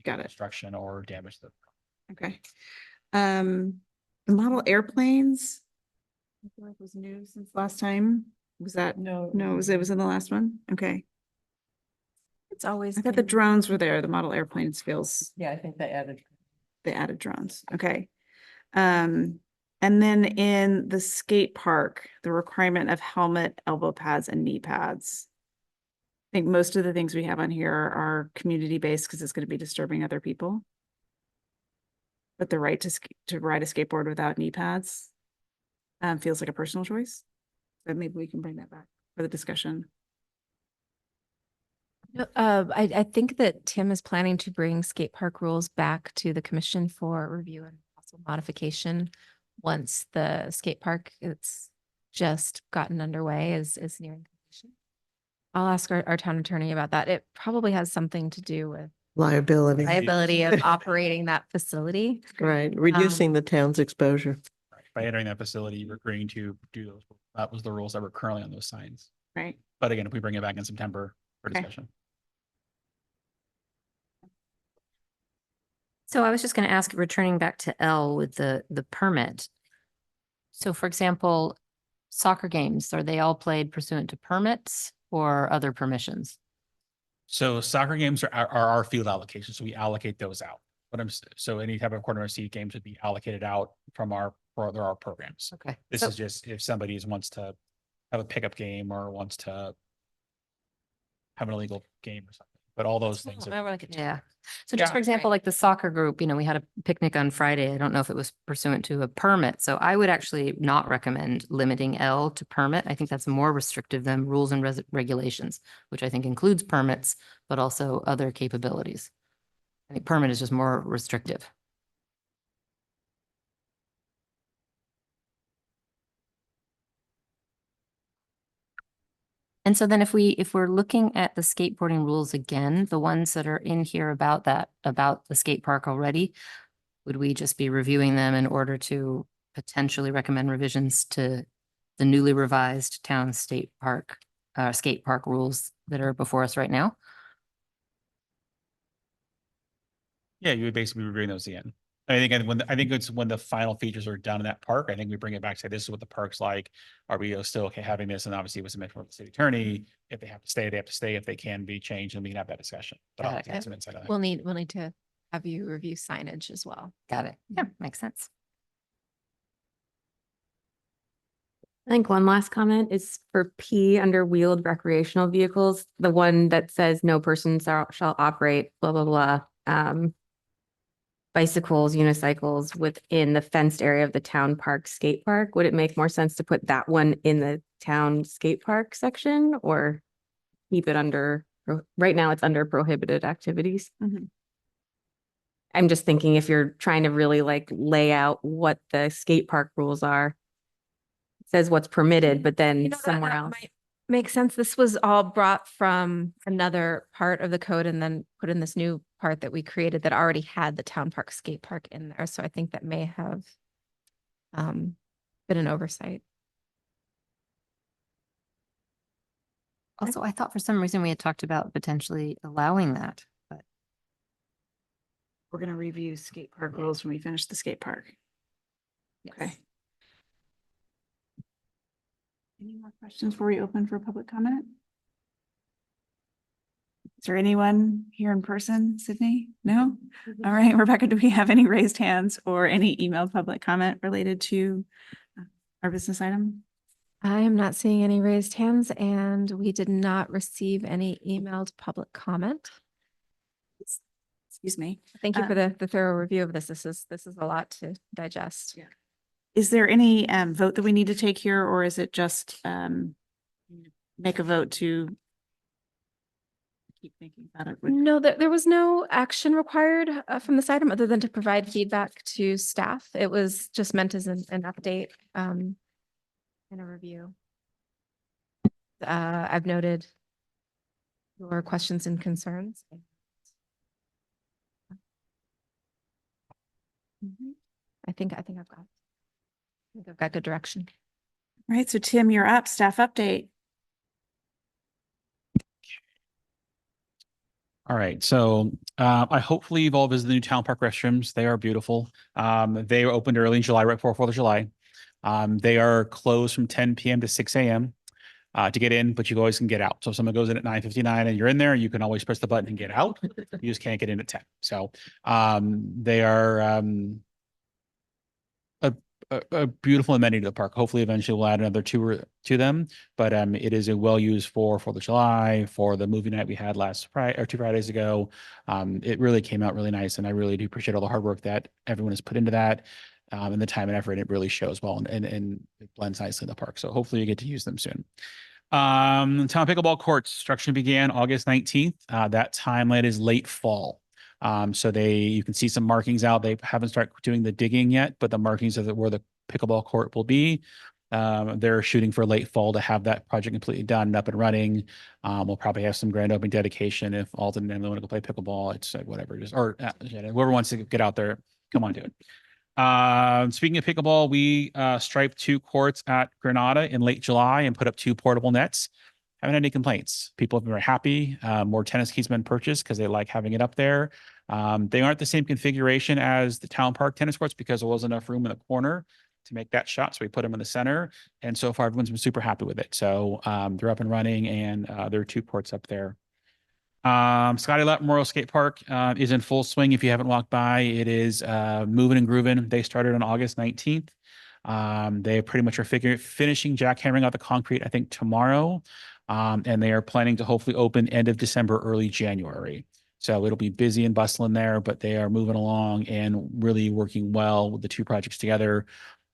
Got it. Construction or damage to the. Okay. The model airplanes. I feel like was new since last time. Was that? No, it was in the last one. Okay. It's always. I thought the been- drones were there. The model airplanes feels, Yeah, I think they added. they added drones. Okay. And then in the skate park, the requirement of helmet, elbow pads and knee pads. I think most of the things we have on here are community-based because it's going to be disturbing other people. But the right to ride a skateboard without knee pads feels like a personal choice. But maybe we can bring that back for the discussion. No, I think that Tim is planning to bring skate park rules back to the commission for review and possible modification once the skate park it's just gotten underway is nearing completion. I'll ask our town attorney about that. It probably has something to do with Liability. liability of operating that facility. Right. Reducing the town's exposure. Right. By entering that facility, you're agreeing to do those. That was the rules that were currently on those signs. Right. But again, if we bring it back in September for Okay. discussion. So I was just going to ask, returning back to L with the permit. So for example, soccer games, are they all played pursuant to permits or other permissions? So soccer games are our field allocation. So we allocate those out. So any type of corner seat games would be allocated out from our programs. Okay. This So- is just if somebody wants to have a pickup game or wants to have an illegal game or something, but all those things. are- Yeah. So just Yeah. for example, like the soccer group, we had a picnic on Friday. I don't know if it was pursuant to a permit. So I would actually not recommend limiting L to permit. I think that's more restrictive than rules and regulations, which I think includes permits, but also other capabilities. I think permit is just more restrictive. And so then if we're looking at the skateboarding rules again, the ones that are in here about the skate park already, would we just be reviewing them in order to potentially recommend revisions to the newly revised town skate park rules that are before us right now. Yeah, you would basically be reviewing those again. I think it's when the final features are done in that park, I think we bring it back, say, this is what the park's like. Are we still okay having this? And obviously it was submitted from the city attorney. If they have to stay, they have to stay. If they can be changed, then we can have that discussion. But I'll Got it. get some insight on that. We'll need to have you review signage as well. Got it. Yeah, makes sense. I think one last comment is for P under wheeled recreational vehicles, the one that says no person shall operate, blah, blah, blah. Bicycles, unicycles within the fenced area of the town park skate park. Would it make more sense to put that one in the town skate park section or keep it under, right now it's under prohibited activities? I'm just thinking if you're trying to really like lay out what the skate park rules are, it says what's permitted, but then somewhere else. Makes sense. This was all brought from another part of the code and then put in this new part that we created that already had the town park skate park in there. So I think that may have been an oversight. Also, I thought for some reason we had talked about potentially allowing that, but We're gonna review skate park rules when we finish the skate park. Okay. Any more questions before we open for public comment? Is there anyone here in person, Sydney? No? All right, Rebecca, do we have any raised hands or any emailed public comment related to our business item? I am not seeing any raised hands and we did not receive any emailed public comment. Excuse me. Thank you for the thorough review of this. This is a lot to digest. Yeah. Is there any vote that we need to take here, or is it just make a vote to keep thinking about it? No, there was no action required from this item other than to provide feedback to staff. It was just meant as an update and a review. I've noted your questions and concerns. I think I've got good direction. All right, so Tim, you're up. Staff update. All right, so I hopefully you've all visited the new town park restrooms. They are beautiful. They were opened early in July, right before 4th of July. They are closed from 10 p.m. to 6 a.m. To get in, but you always can get out. So if someone goes in at 9:59 and you're in there, you can always press the button and get out. You just can't get in at 10. So they are a beautiful amenity to the park. Hopefully eventually we'll add another two to them, but it is a well-used for 4th of July, for the movie night we had last Friday or 2 Fridays ago. It really came out really nice, and I really do appreciate all the hard work that everyone has put into that, and the time and effort. It really shows well, and it blends nicely in the park. So hopefully you get to use them soon. Town pickleball courts construction began August 19th. That timeline is late fall. So you can see some markings out. They haven't started doing the digging yet, but the markings of where the pickleball court will be. They're shooting for late fall to have that project completely done and up and running. We'll probably have some grand opening dedication if Alton and Emily want to go play pickleball. It's whatever, whoever wants to get out there, come on, do it. Speaking of pickleball, we striped 2 courts at Granada in late July and put up 2 portable nets. Haven't had any complaints. People have been very happy. More tennis keys have been purchased because they like having it up there. They aren't the same configuration as the town park tennis courts because there wasn't enough room in the corner to make that shot. So we put them in the center. And so far, everyone's been super happy with it. So they're up and running, and there are 2 courts up there. Scotty Lap Memorial Skate Park is in full swing. If you haven't walked by, it is moving and grooving. They started on August 19th. They pretty much are finishing jackhammering out the concrete, I think, tomorrow. And they are planning to hopefully open end of December, early January. So it'll be busy and bustling there, but they are moving along and really working well with the 2 projects together.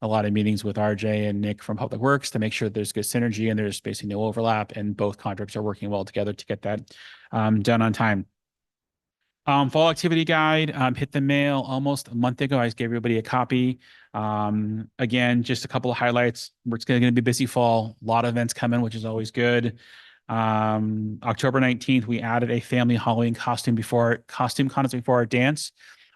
A lot of meetings with RJ and Nick from Public Works to make sure there's good synergy and there's basically no overlap, and both contracts are working well together to get that done on time. Fall activity guide hit the mail almost a month ago. I just gave everybody a copy. Again, just a couple of highlights. It's going to be busy fall. A lot of events coming, which is always good. October 19th, we added a family Halloween costume contest before our dance.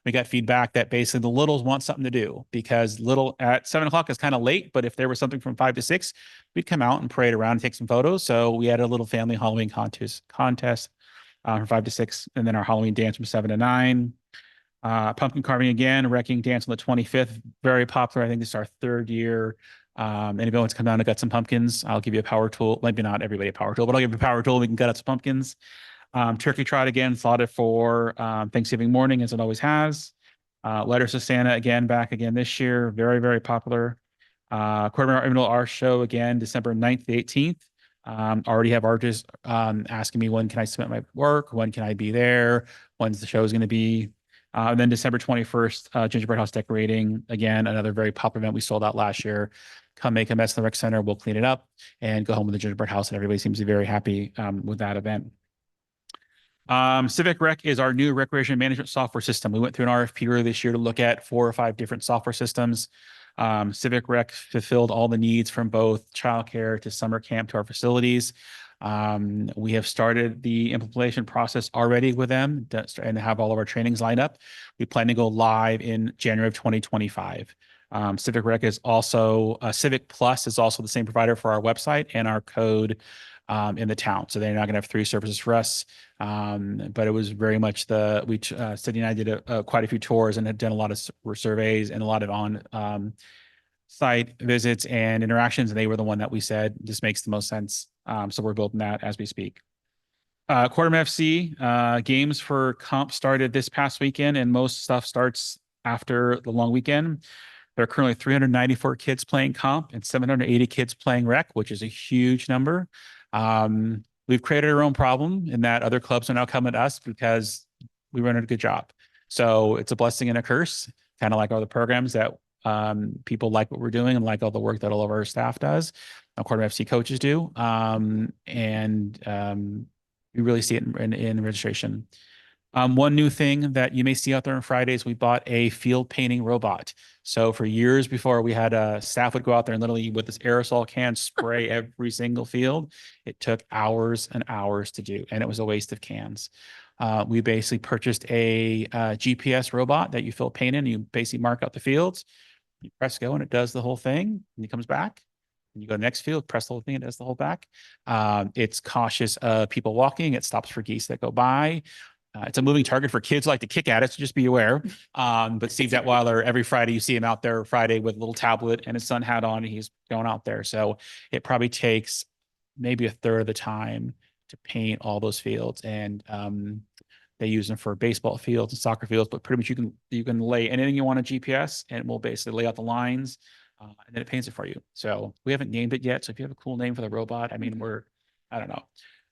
We got feedback that basically the littles want something to do because little at 7 o'clock is kind of late, but if there was something from 5 to 6, we'd come out and parade around and take some photos. So we had a little family Halloween contest from 5 to 6, and then our Halloween dance from 7 to 9. Pumpkin carving again, wrecking dance on the 25th, very popular. I think this is our 3rd year. Anybody wants to come down and gut some pumpkins, I'll give you a power tool. Maybe not everybody a power tool, but I'll give you a power tool. We can gut out some pumpkins. Turkey trot again, slotted for Thanksgiving morning, as it always has. Letters to Santa again, back again this year. Very, very popular. Corte Madera Art Show again, December 9th to 18th. Already have artists asking me when can I submit my work, when can I be there, when's the show is going to be. And then December 21st, gingerbread house decorating. Again, another very popular event we sold out last year. Come make a mess in the rec center. We'll clean it up and go home with the gingerbread house. And everybody seems to be very happy with that event. Civic Rec is our new recreation management software system. We went through an RFP earlier this year to look at 4 or 5 different software systems. Civic Rec fulfilled all the needs from both childcare to summer camp to our facilities. We have started the implementation process already with them and have all of our trainings lined up. We plan to go live in January of 2025. Civic Rec is also, Civic Plus is also the same provider for our website and our code in the town. So they're not going to have 3 services for us. But it was very much Cindy and I did quite a few tours and had done a lot of surveys and a lot of on site visits and interactions. And they were the one that we said, this makes the most sense. So we're building that as we speak. Quarter FC games for comp started this past weekend, and most stuff starts after the long weekend. There are currently 394 kids playing comp and 780 kids playing rec, which is a huge number. We've created our own problem in that other clubs are now coming to us because we run a good job. So it's a blessing and a curse, kind of like all the programs that people like what we're doing and like all the work that all of our staff does. Quarter FC coaches do. We really see it in registration. One new thing that you may see out there on Fridays, we bought a field painting robot. So for years before, we had staff would go out there and literally with this aerosol can spray every single field. It took hours and hours to do, and it was a waste of cans. We basically purchased a GPS robot that you fill paint in. You basically mark out the fields. You press go and it does the whole thing, and it comes back. And you go to the next field, press the whole thing, it does the whole back. It's cautious of people walking. It stops for geese that go by. It's a moving target for kids who like to kick at it, so just be aware. But Steve Detweiler, every Friday, you see him out there Friday with a little tablet and his sun hat on, and he's going out there. So it probably takes maybe a third of the time to paint all those fields. And they use them for baseball fields and soccer fields, but pretty much you can lay anything you want on GPS and it will basically lay out the lines. And then it paints it for you. So we haven't named it yet. So if you have a cool name for the robot, I mean, I don't know.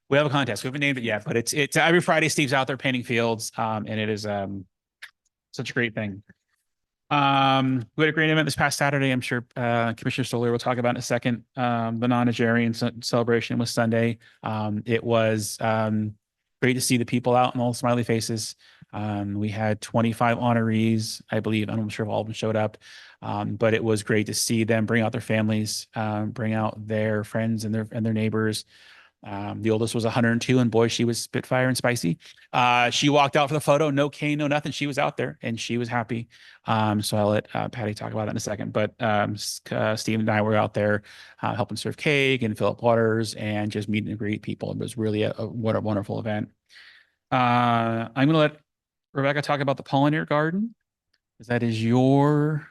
We have a contest. We haven't named it yet, but it's every Friday Steve's out there painting fields. And it is such a great thing. We had a great event this past Saturday. I'm sure Commissioner Stoller will talk about in a second. The non-Nigerian celebration was Sunday. It was great to see the people out and all the smiley faces. We had 25 honorees, I believe. I'm not sure if all of them showed up, but it was great to see them bring out their families, bring out their friends and their neighbors. The oldest was 102, and boy, she was spitfire and spicy. She walked out for the photo, no cane, no nothing. She was out there and she was happy. So I'll let Patty talk about that in a second. But Steve and I were out there helping serve cake and fill up waters and just meet and greet people. It was really what a wonderful event. I'm going to let Rebecca talk about the pollinator garden, because that is your.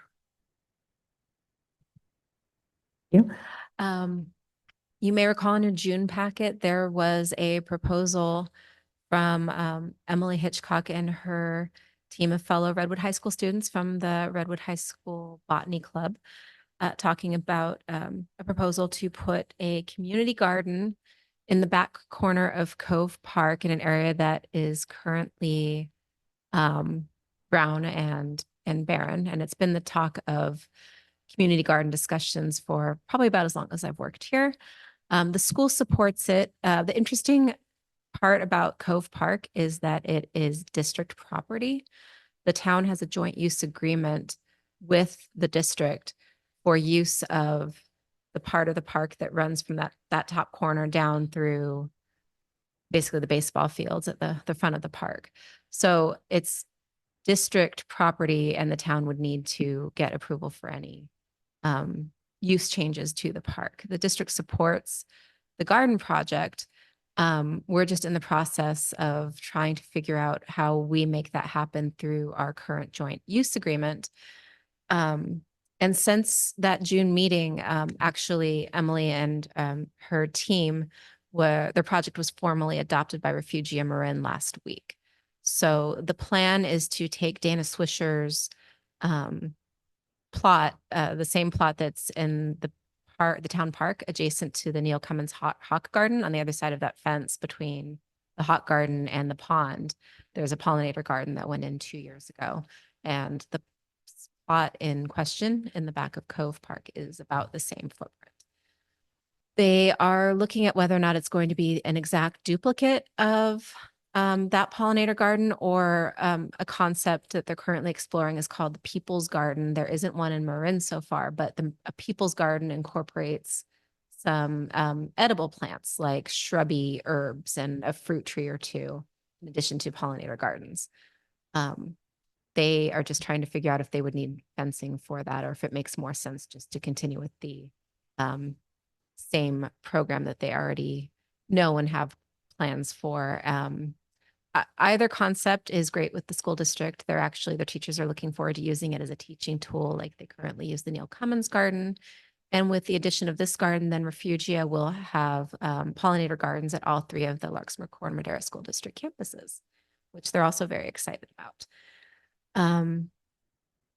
You may recall in your June packet, there was a proposal from Emily Hitchcock and her team of fellow Redwood High School students from the Redwood High School Botany Club, talking about a proposal to put a community garden in the back corner of Cove Park in an area that is currently brown and barren. And it's been the talk of community garden discussions for probably about as long as I've worked here. The school supports it. The interesting part about Cove Park is that it is district property. The town has a joint use agreement with the district for use of the part of the park that runs from that top corner down through basically the baseball fields at the front of the park. So it's district property and the town would need to get approval for any use changes to the park. The district supports the garden project. We're just in the process of trying to figure out how we make that happen through our current joint use agreement. And since that June meeting, actually Emily and her team their project was formally adopted by Refugia Marin last week. So the plan is to take Dana Swisher's plot, the same plot that's in the town park adjacent to the Neil Cummins Hawk Garden on the other side of that fence between the Hawk Garden and the pond. There's a pollinator garden that went in 2 years ago. And the spot in question in the back of Cove Park is about the same footprint. They are looking at whether or not it's going to be an exact duplicate of that pollinator garden or a concept that they're currently exploring is called the People's Garden. There isn't one in Marin so far, but a People's Garden incorporates some edible plants like shrubby herbs and a fruit tree or two, in addition to pollinator gardens. They are just trying to figure out if they would need fencing for that or if it makes more sense just to continue with the same program that they already know and have plans for. Either concept is great with the school district. Their teachers are looking forward to using it as a teaching tool like they currently use the Neil Cummins Garden. And with the addition of this garden, then Refugia will have pollinator gardens at all 3 of the Larkspur Corte Madera School District campuses, which they're also very excited about.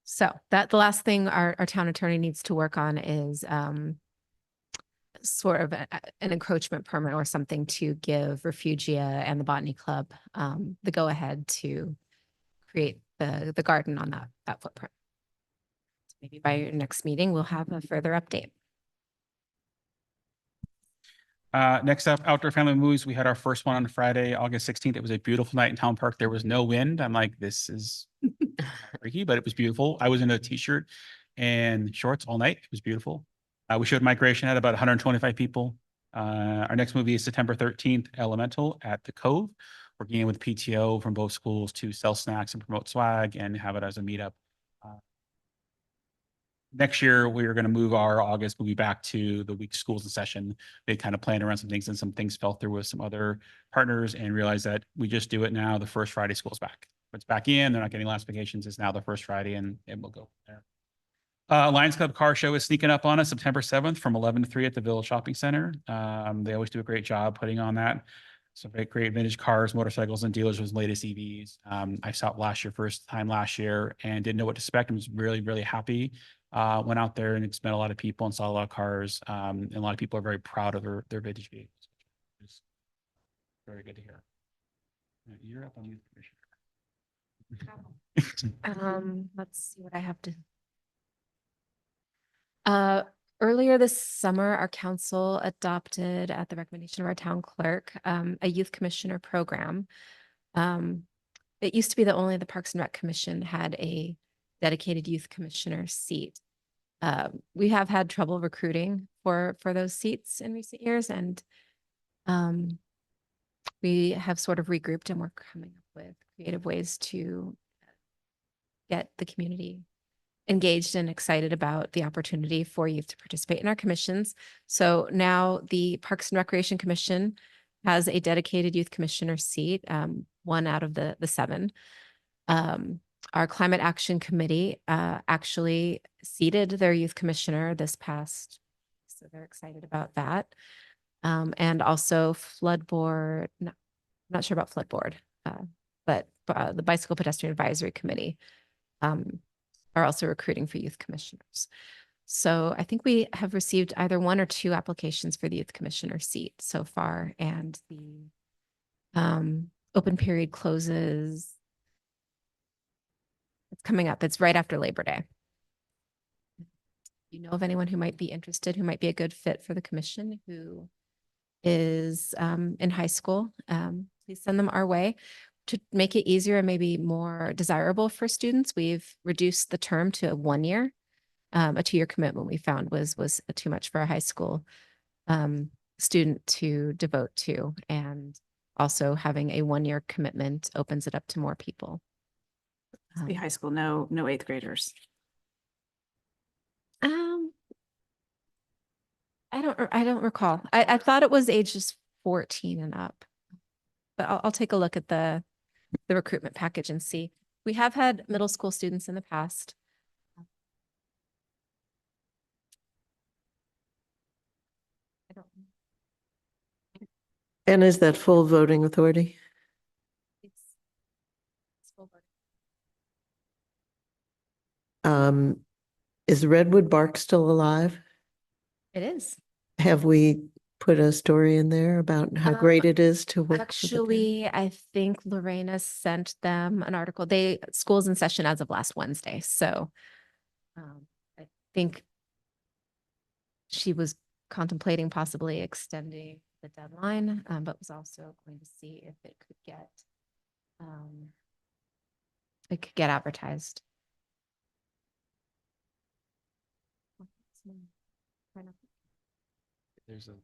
So the last thing our town attorney needs to work on is sort of an encroachment permit or something to give Refugia and the Botany Club the go-ahead to create the garden on that footprint. So maybe by your next meeting, we'll have a further update. Next up, outdoor family movies. We had our first one on Friday, August 16th. It was a beautiful night in Town Park. There was no wind. I'm like, this is freaky, but it was beautiful. I was in a t-shirt and shorts all night. It was beautiful. We showed Migration, had about 125 people. Our next movie is September 13th, Elemental at the Cove. We're getting with PTO from both schools to sell snacks and promote swag and have it as a meetup. Next year, we're going to move our August movie back to the week schools in session. They kind of planned around some things and some things fell through with some other partners and realized that we just do it now. The first Friday school's back. It's back in. They're not getting last vacations. It's now the first Friday and we'll go there. Lions Club Car Show is sneaking up on us September 7th from 11 to 3 at the Village Shopping Center. They always do a great job putting on that. Some great vintage cars, motorcycles, and dealers with latest EVs. I saw it first time last year, and didn't know what to expect. I was really, really happy. Went out there and met a lot of people and saw a lot of cars. And a lot of people are very proud of their vintage vehicles. It's very good to hear. You're up on youth commission. Let's see what I have to. Earlier this summer, our council adopted at the recommendation of our town clerk, a youth commissioner program. It used to be that only the Parks and Rec Commission had a dedicated youth commissioner seat. We have had trouble recruiting for those seats in recent years, and we have sort of regrouped and we're coming up with creative ways to get the community engaged and excited about the opportunity for youth to participate in our commissions. So now the Parks and Recreation Commission has a dedicated youth commissioner seat, 1 out of the 7. Our Climate Action Committee actually seated their youth commissioner this past, so they're excited about that. And also Flood Board, no, I'm not sure about Flood Board, but the Bicycle Pedestrian Advisory Committee are also recruiting for youth commissioners. So I think we have received either 1 or 2 applications for the youth commissioner seat so far, and the open period closes. It's coming up. It's right after Labor Day. You know of anyone who might be interested, who might be a good fit for the commission, who is in high school, please send them our way. To make it easier and maybe more desirable for students, we've reduced the term to 1 year. A 2-year commitment we found was too much for a high school student to devote to, and also having a 1-year commitment opens it up to more people. Be high school, no 8th graders. I don't recall. I thought it was ages 14 and up. But I'll take a look at the recruitment package and see. We have had middle school students in the past. I don't. And is that full voting authority? It's full voting. Is Redwood Bark still alive? It is. Have we put a story in there about how great it is to work? with the town? Actually, I think Lorena sent them an article. School's in session as of last Wednesday, so I think she was contemplating possibly extending the deadline, but was also going to see if it could get advertised. There's a.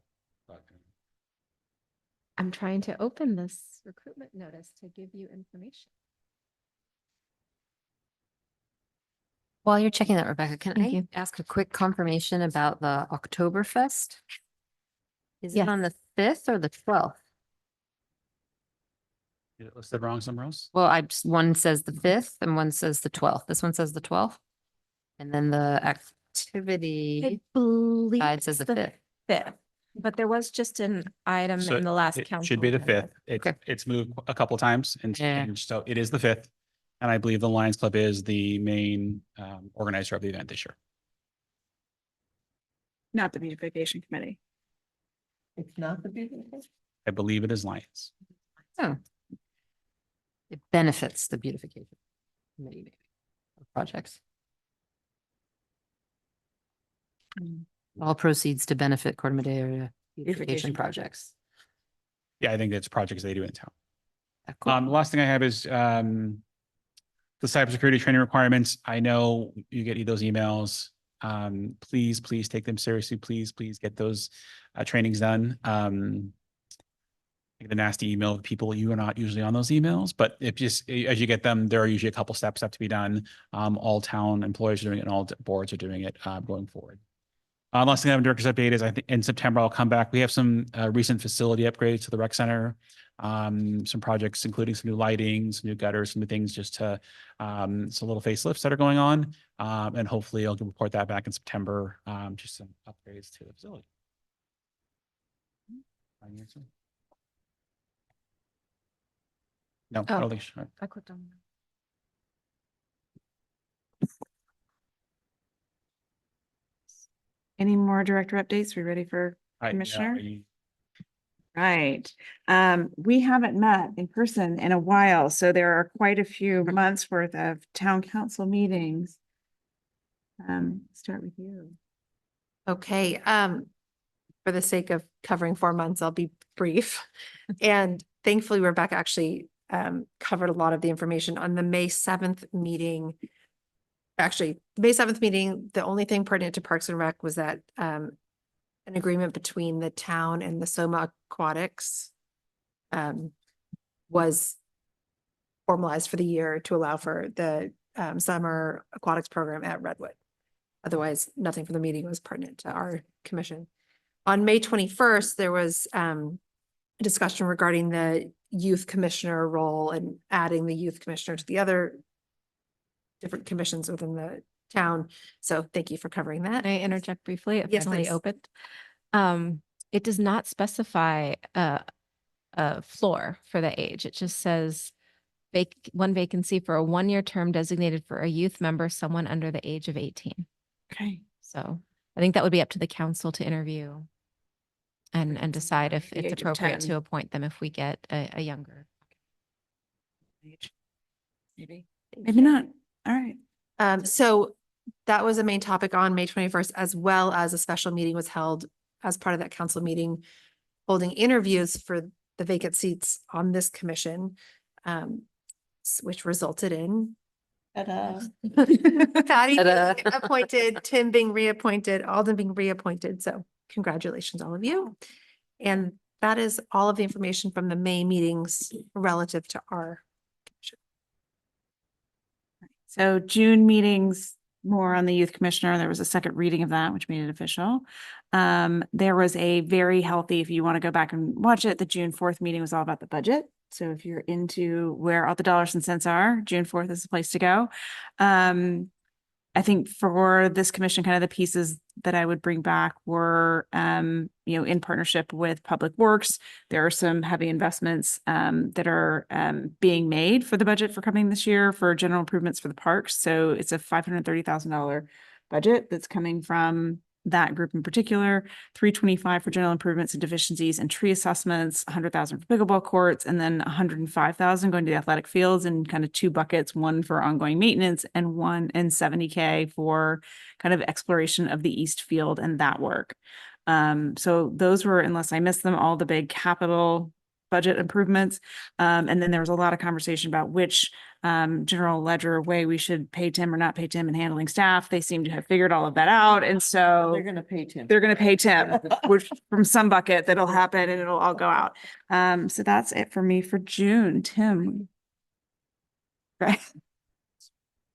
I'm trying to open this recruitment notice to give you information. While you're checking that, Rebecca, can Thank I you. ask a quick confirmation about the Oktoberfest? Is Yes. it on the 5th or the 12th? Is it listed wrong somewhere else? Well, one says the 5th and one says the 12th. This one says the 12th. And then the I activity believe guide says the it's 5th. 5th, but there was just an item So in the last it council. should be the agenda. 5th. It's moved a couple times and Yeah. changed, so it is the 5th. And I believe the Lions Club is the main organizer of the event this year. Not the beautification committee. It's not the beauty. I believe it is Lions. Oh. It benefits the beautification committee maybe of projects. All proceeds to benefit Corte Madera beautification projects. Yeah, I think it's projects they do in town. Yeah, cool. The last thing I have is the cybersecurity training requirements. I know you get those emails. Please take them seriously. Please get those trainings done. The nasty email of people, you are not usually on those emails, but if just as you get them, there are usually a couple steps that have to be done. All town employees are doing it and all boards are doing it going forward. Last thing I have in director's update is I think in September I'll come back. We have some recent facility upgrades to the rec center. Some projects, including some new lighting, some new gutters, some new things just to some little facelifts that are going on. And hopefully I'll report that back in September. Just some upgrades to the facility. No, I don't think so. I clicked on. Any more director updates? We ready for Commissioner? Right. We haven't met in person in a while, so there are quite a few months worth of town council meetings. Start with you. Okay, for the sake of covering 4 months, I'll be brief. And thankfully, Rebecca actually covered a lot of the information on the May 7th meeting. Actually, the May 7th meeting, the only thing pertinent to Parks and Rec was that an agreement between the town and the Soma Aquatics was formalized for the year to allow for the summer aquatics program at Redwood. Otherwise, nothing from the meeting was pertinent to our commission. On May 21st, there was a discussion regarding the youth commissioner role and adding the youth commissioner to the other different commissions within the town. So thank you for covering that. Can I interject briefly? It Yes, finally please. opened. It does not specify a floor for the age. It just says one vacancy for a 1-year term designated for a youth member, someone under the age of 18. Okay. So I think that would be up to the council to interview and decide if The it's age of appropriate 10. to appoint them if we get a younger. Maybe not. All right. So that was a main topic on May 21st, as well as a special meeting was held as part of that council meeting, holding interviews for the vacant seats on this commission, which resulted in Patty Ta-da. being appointed, Tim being reappointed, Alden being reappointed. So congratulations, all of you. And that is all of the information from the May meetings relative to our commission. So June meetings, more on the youth commissioner. There was a second reading of that, which made it official. There was a very healthy, if you want to go back and watch it, the June 4th meeting was all about the budget. So if you're into where all the dollars and cents are, June 4th is the place to go. I think for this commission, kind of the pieces that I would bring back were, in partnership with Public Works, there are some heavy investments that are being made for the budget for coming this year for general improvements for the parks. So it's a $530,000 budget that's coming from that group in particular, 325 for general improvements and deficiencies and tree assessments, 100,000 for pickleball courts, and then 105,000 going to the athletic fields in kind of two buckets, one for ongoing maintenance and 70K for kind of exploration of the East Field and that work. So those were, unless I missed them, all the big capital budget improvements. And then there was a lot of conversation about which general ledger way we should pay Tim or not pay Tim in handling staff. They seem to have figured all of that out. And so They're going to pay Tim. they're going to pay Tim, which from some bucket that'll happen and it'll all go out. So that's it for me for June. Tim. Right.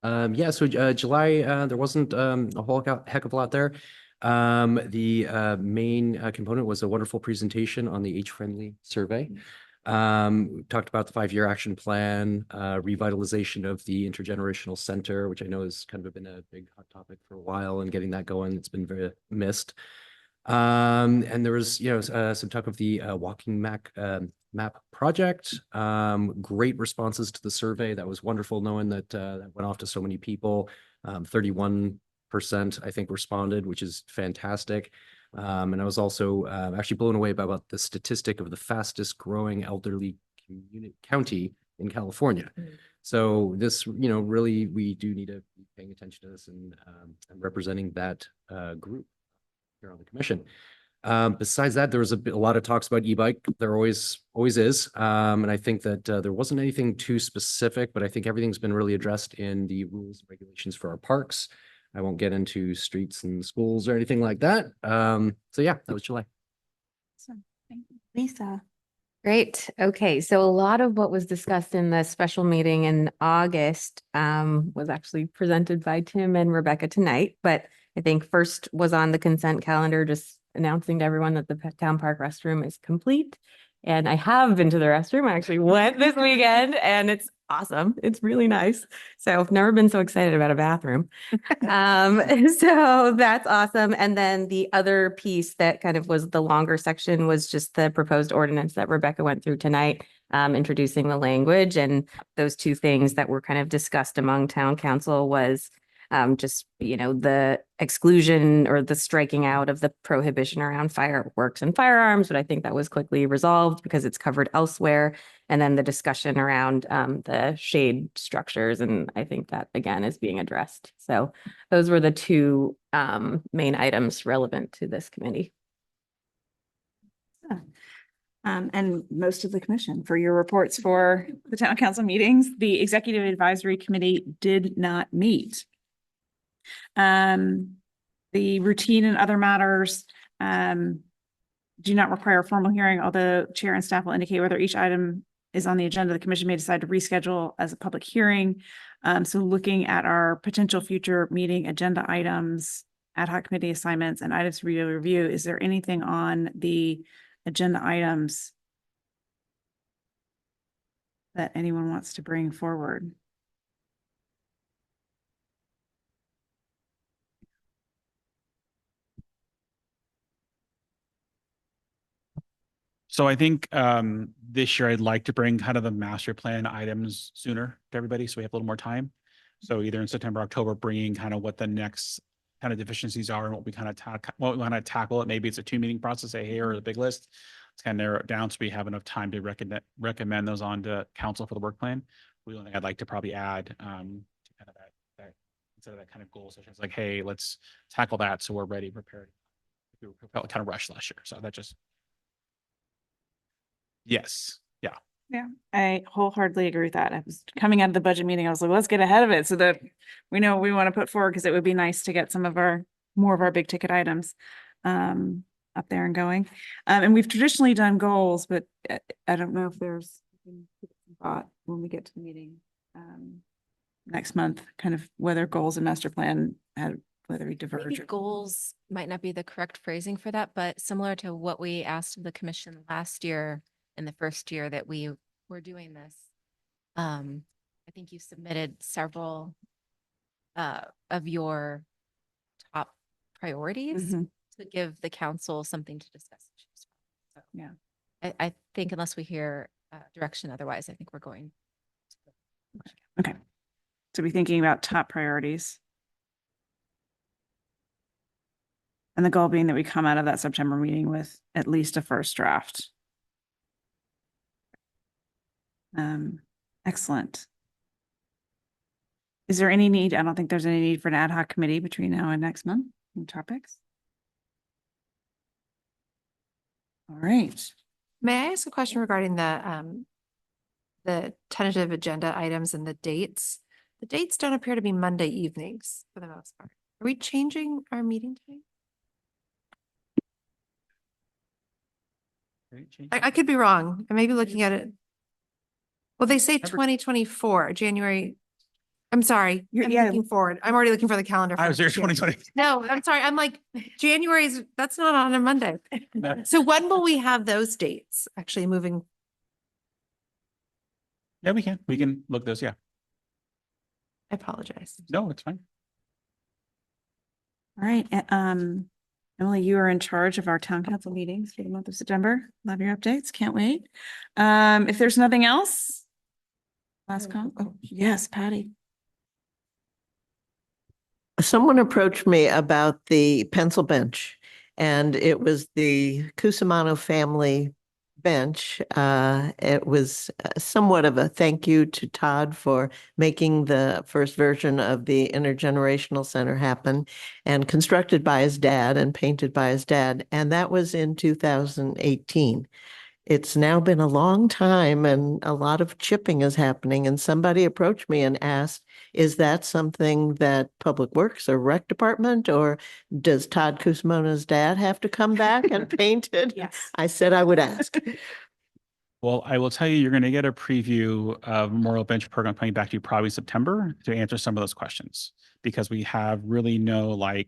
July, there wasn't a whole heck of a lot there. The main component was a wonderful presentation on the age-friendly survey. We talked about the 5-year action plan, revitalization of the intergenerational center, which I know has kind of been a big hot topic for a while, and getting that going, it's been very missed. And there was, some talk of the walking map project. Great responses to the survey. That was wonderful knowing that that went off to so many people. 31% I think responded, which is fantastic. And I was also actually blown away by about the statistic of the fastest growing elderly county in California. So this, really, we do need to be paying attention to this and representing that group here on the commission. Besides that, there was a lot of talks about e-bike. There always is. And I think that there wasn't anything too specific, but I think everything's been really addressed in the rules and regulations for our parks. I won't get into streets and schools or anything like that. So yeah, that was July. Awesome. Thank you. Lisa. Great. Okay. So a lot of what was discussed in the special meeting in August was actually presented by Tim and Rebecca tonight. But I think first was on the consent calendar, just announcing to everyone that the town park restroom is complete. And I have been to the restroom. I actually went this weekend and it's awesome. It's really nice. So I've never been so excited about a bathroom. So that's awesome. And then the other piece that kind of was the longer section was just the proposed ordinance that Rebecca went through tonight, introducing the language. And those two things that were kind of discussed among town council was the exclusion or the striking out of the prohibition around fireworks and firearms, but I think that was quickly resolved because it's covered elsewhere. And then the discussion around the shade structures. And I think that again is being addressed. So those were the two main items relevant to this committee. And most of the commission for your reports for the town council meetings. The executive advisory committee did not meet. The routine and other matters do not require a formal hearing, although chair and staff will indicate whether each item is on the agenda. The commission may decide to reschedule as a public hearing. So looking at our potential future meeting agenda items, ad hoc committee assignments, and items for review, is there anything on the agenda items that anyone wants to bring forward? So I think this year I'd like to bring kind of the master plan items sooner to everybody, so we have a little more time. So either in September, October, bringing kind of what the next kind of deficiencies are and what we kind of tackle it. Maybe it's a 2-meeting process, say here or the big list. Let's kind of narrow it down so we have enough time to recommend those on to council for the work plan. The only thing I'd like to probably add to kind of that instead of that kind of goal session, it's like, hey, let's tackle that so we're ready, prepared. We felt kind of rushed last year, so that just. Yes. Yeah. Yeah, I wholeheartely agree with that. I was coming out of the budget meeting. I was like, let's get ahead of it so that we know what we want to put forward, because it would be nice to get some of more of our big ticket items up there and going. And we've traditionally done goals, but I don't know if there's thought when we get to the meeting. next month, kind of whether goals and master plan had, whether we diverge. Maybe or- goals might not be the correct phrasing for that, but similar to what we asked of the commission last year in the first year that we were doing this. I think you submitted several of your top priorities Mhm. to give the council something to discuss. and choose from. So Yeah. I think unless we hear direction otherwise, I think we're going. Okay. So be thinking about top priorities. And the goal being that we come out of that September meeting with at least a first draft. Excellent. Is there any need? I don't think there's any need for an ad hoc committee between now and next month on topics. All right. May I ask a question regarding the tentative agenda items and the dates? The dates don't appear to be Monday evenings for the most part. Are we changing our meeting time? I could be wrong. I may be looking at it. Well, they say Remember- 2024, January. I'm sorry. You're- I'm yeah. looking forward. I'm already looking for the calendar. I for was there next year. 2020. No, I'm sorry. I'm like, January's, that's not on a Monday. So when will we have those dates actually moving? Yeah, we can look those. Yeah. I apologize. No, it's fine. All right. Emily, you are in charge of our town council meetings for the month of September. Love your updates. Can't wait. If there's nothing else. Last comment. Oh, yes, Patty. Someone approached me about the pencil bench, and it was the Cusimano family bench. It was somewhat of a thank you to Todd for making the first version of the intergenerational center happen, and constructed by his dad and painted by his dad. And that was in 2018. It's now been a long time and a lot of chipping is happening. And somebody approached me and asked, is that something that Public Works or Rec Department, or does Todd Cusimano's dad have to come back and paint it? Yes. I said I would ask. Well, I will tell you, you're going to get a preview of Memorial Bench program coming back to you probably September to answer some of those questions, because we have really no life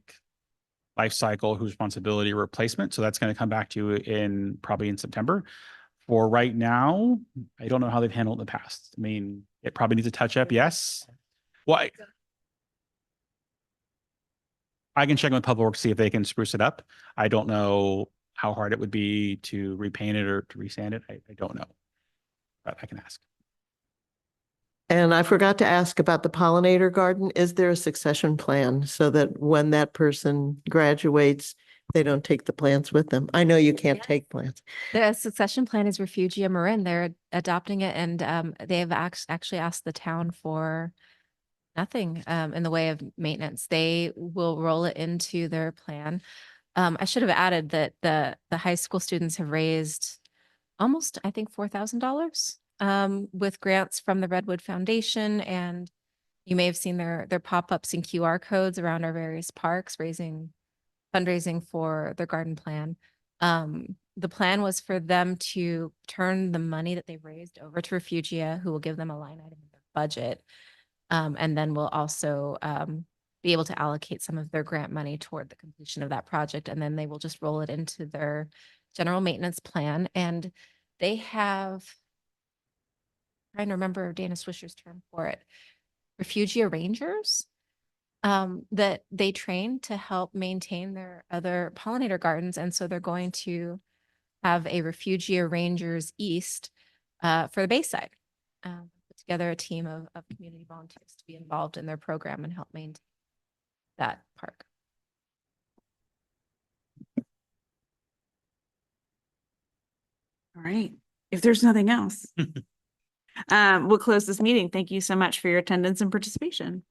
cycle, whose responsibility replacement. So that's going to come back to you probably in September. For right now, I don't know how they've handled it in the past. I mean, it probably needs a touch up. Yes. Well, I can check with Public Works, see if they can spruce it up. I don't know how hard it would be to repaint it or to resand it. I don't know, but I can ask. And I forgot to ask about the pollinator garden. Is there a succession plan so that when that person graduates, they don't take the plants with them? I know you can't Yes. take plants. The succession plan is Refugia Marin. They're adopting it, and they have actually asked the town for nothing in the way of maintenance. They will roll it into their plan. I should have added that the high school students have raised almost, I think, $4,000 with grants from the Redwood Foundation, and you may have seen their pop-ups and QR codes around our various parks, fundraising for their garden plan. The plan was for them to turn the money that they've raised over to Refugia, who will give them a line item in their budget. And then we'll also be able to allocate some of their grant money toward the completion of that project. And then they will just roll it into their general maintenance plan. And they have, trying to remember Dana Swisher's term for it, Refugia Rangers that they train to help maintain their other pollinator gardens. And so they're going to have a Refugia Rangers East for the Bayside. Put together a team of community volunteers to be involved in their program and help maintain that park. All right. If there's nothing else, we'll close this meeting. Thank you so much for your attendance and participation.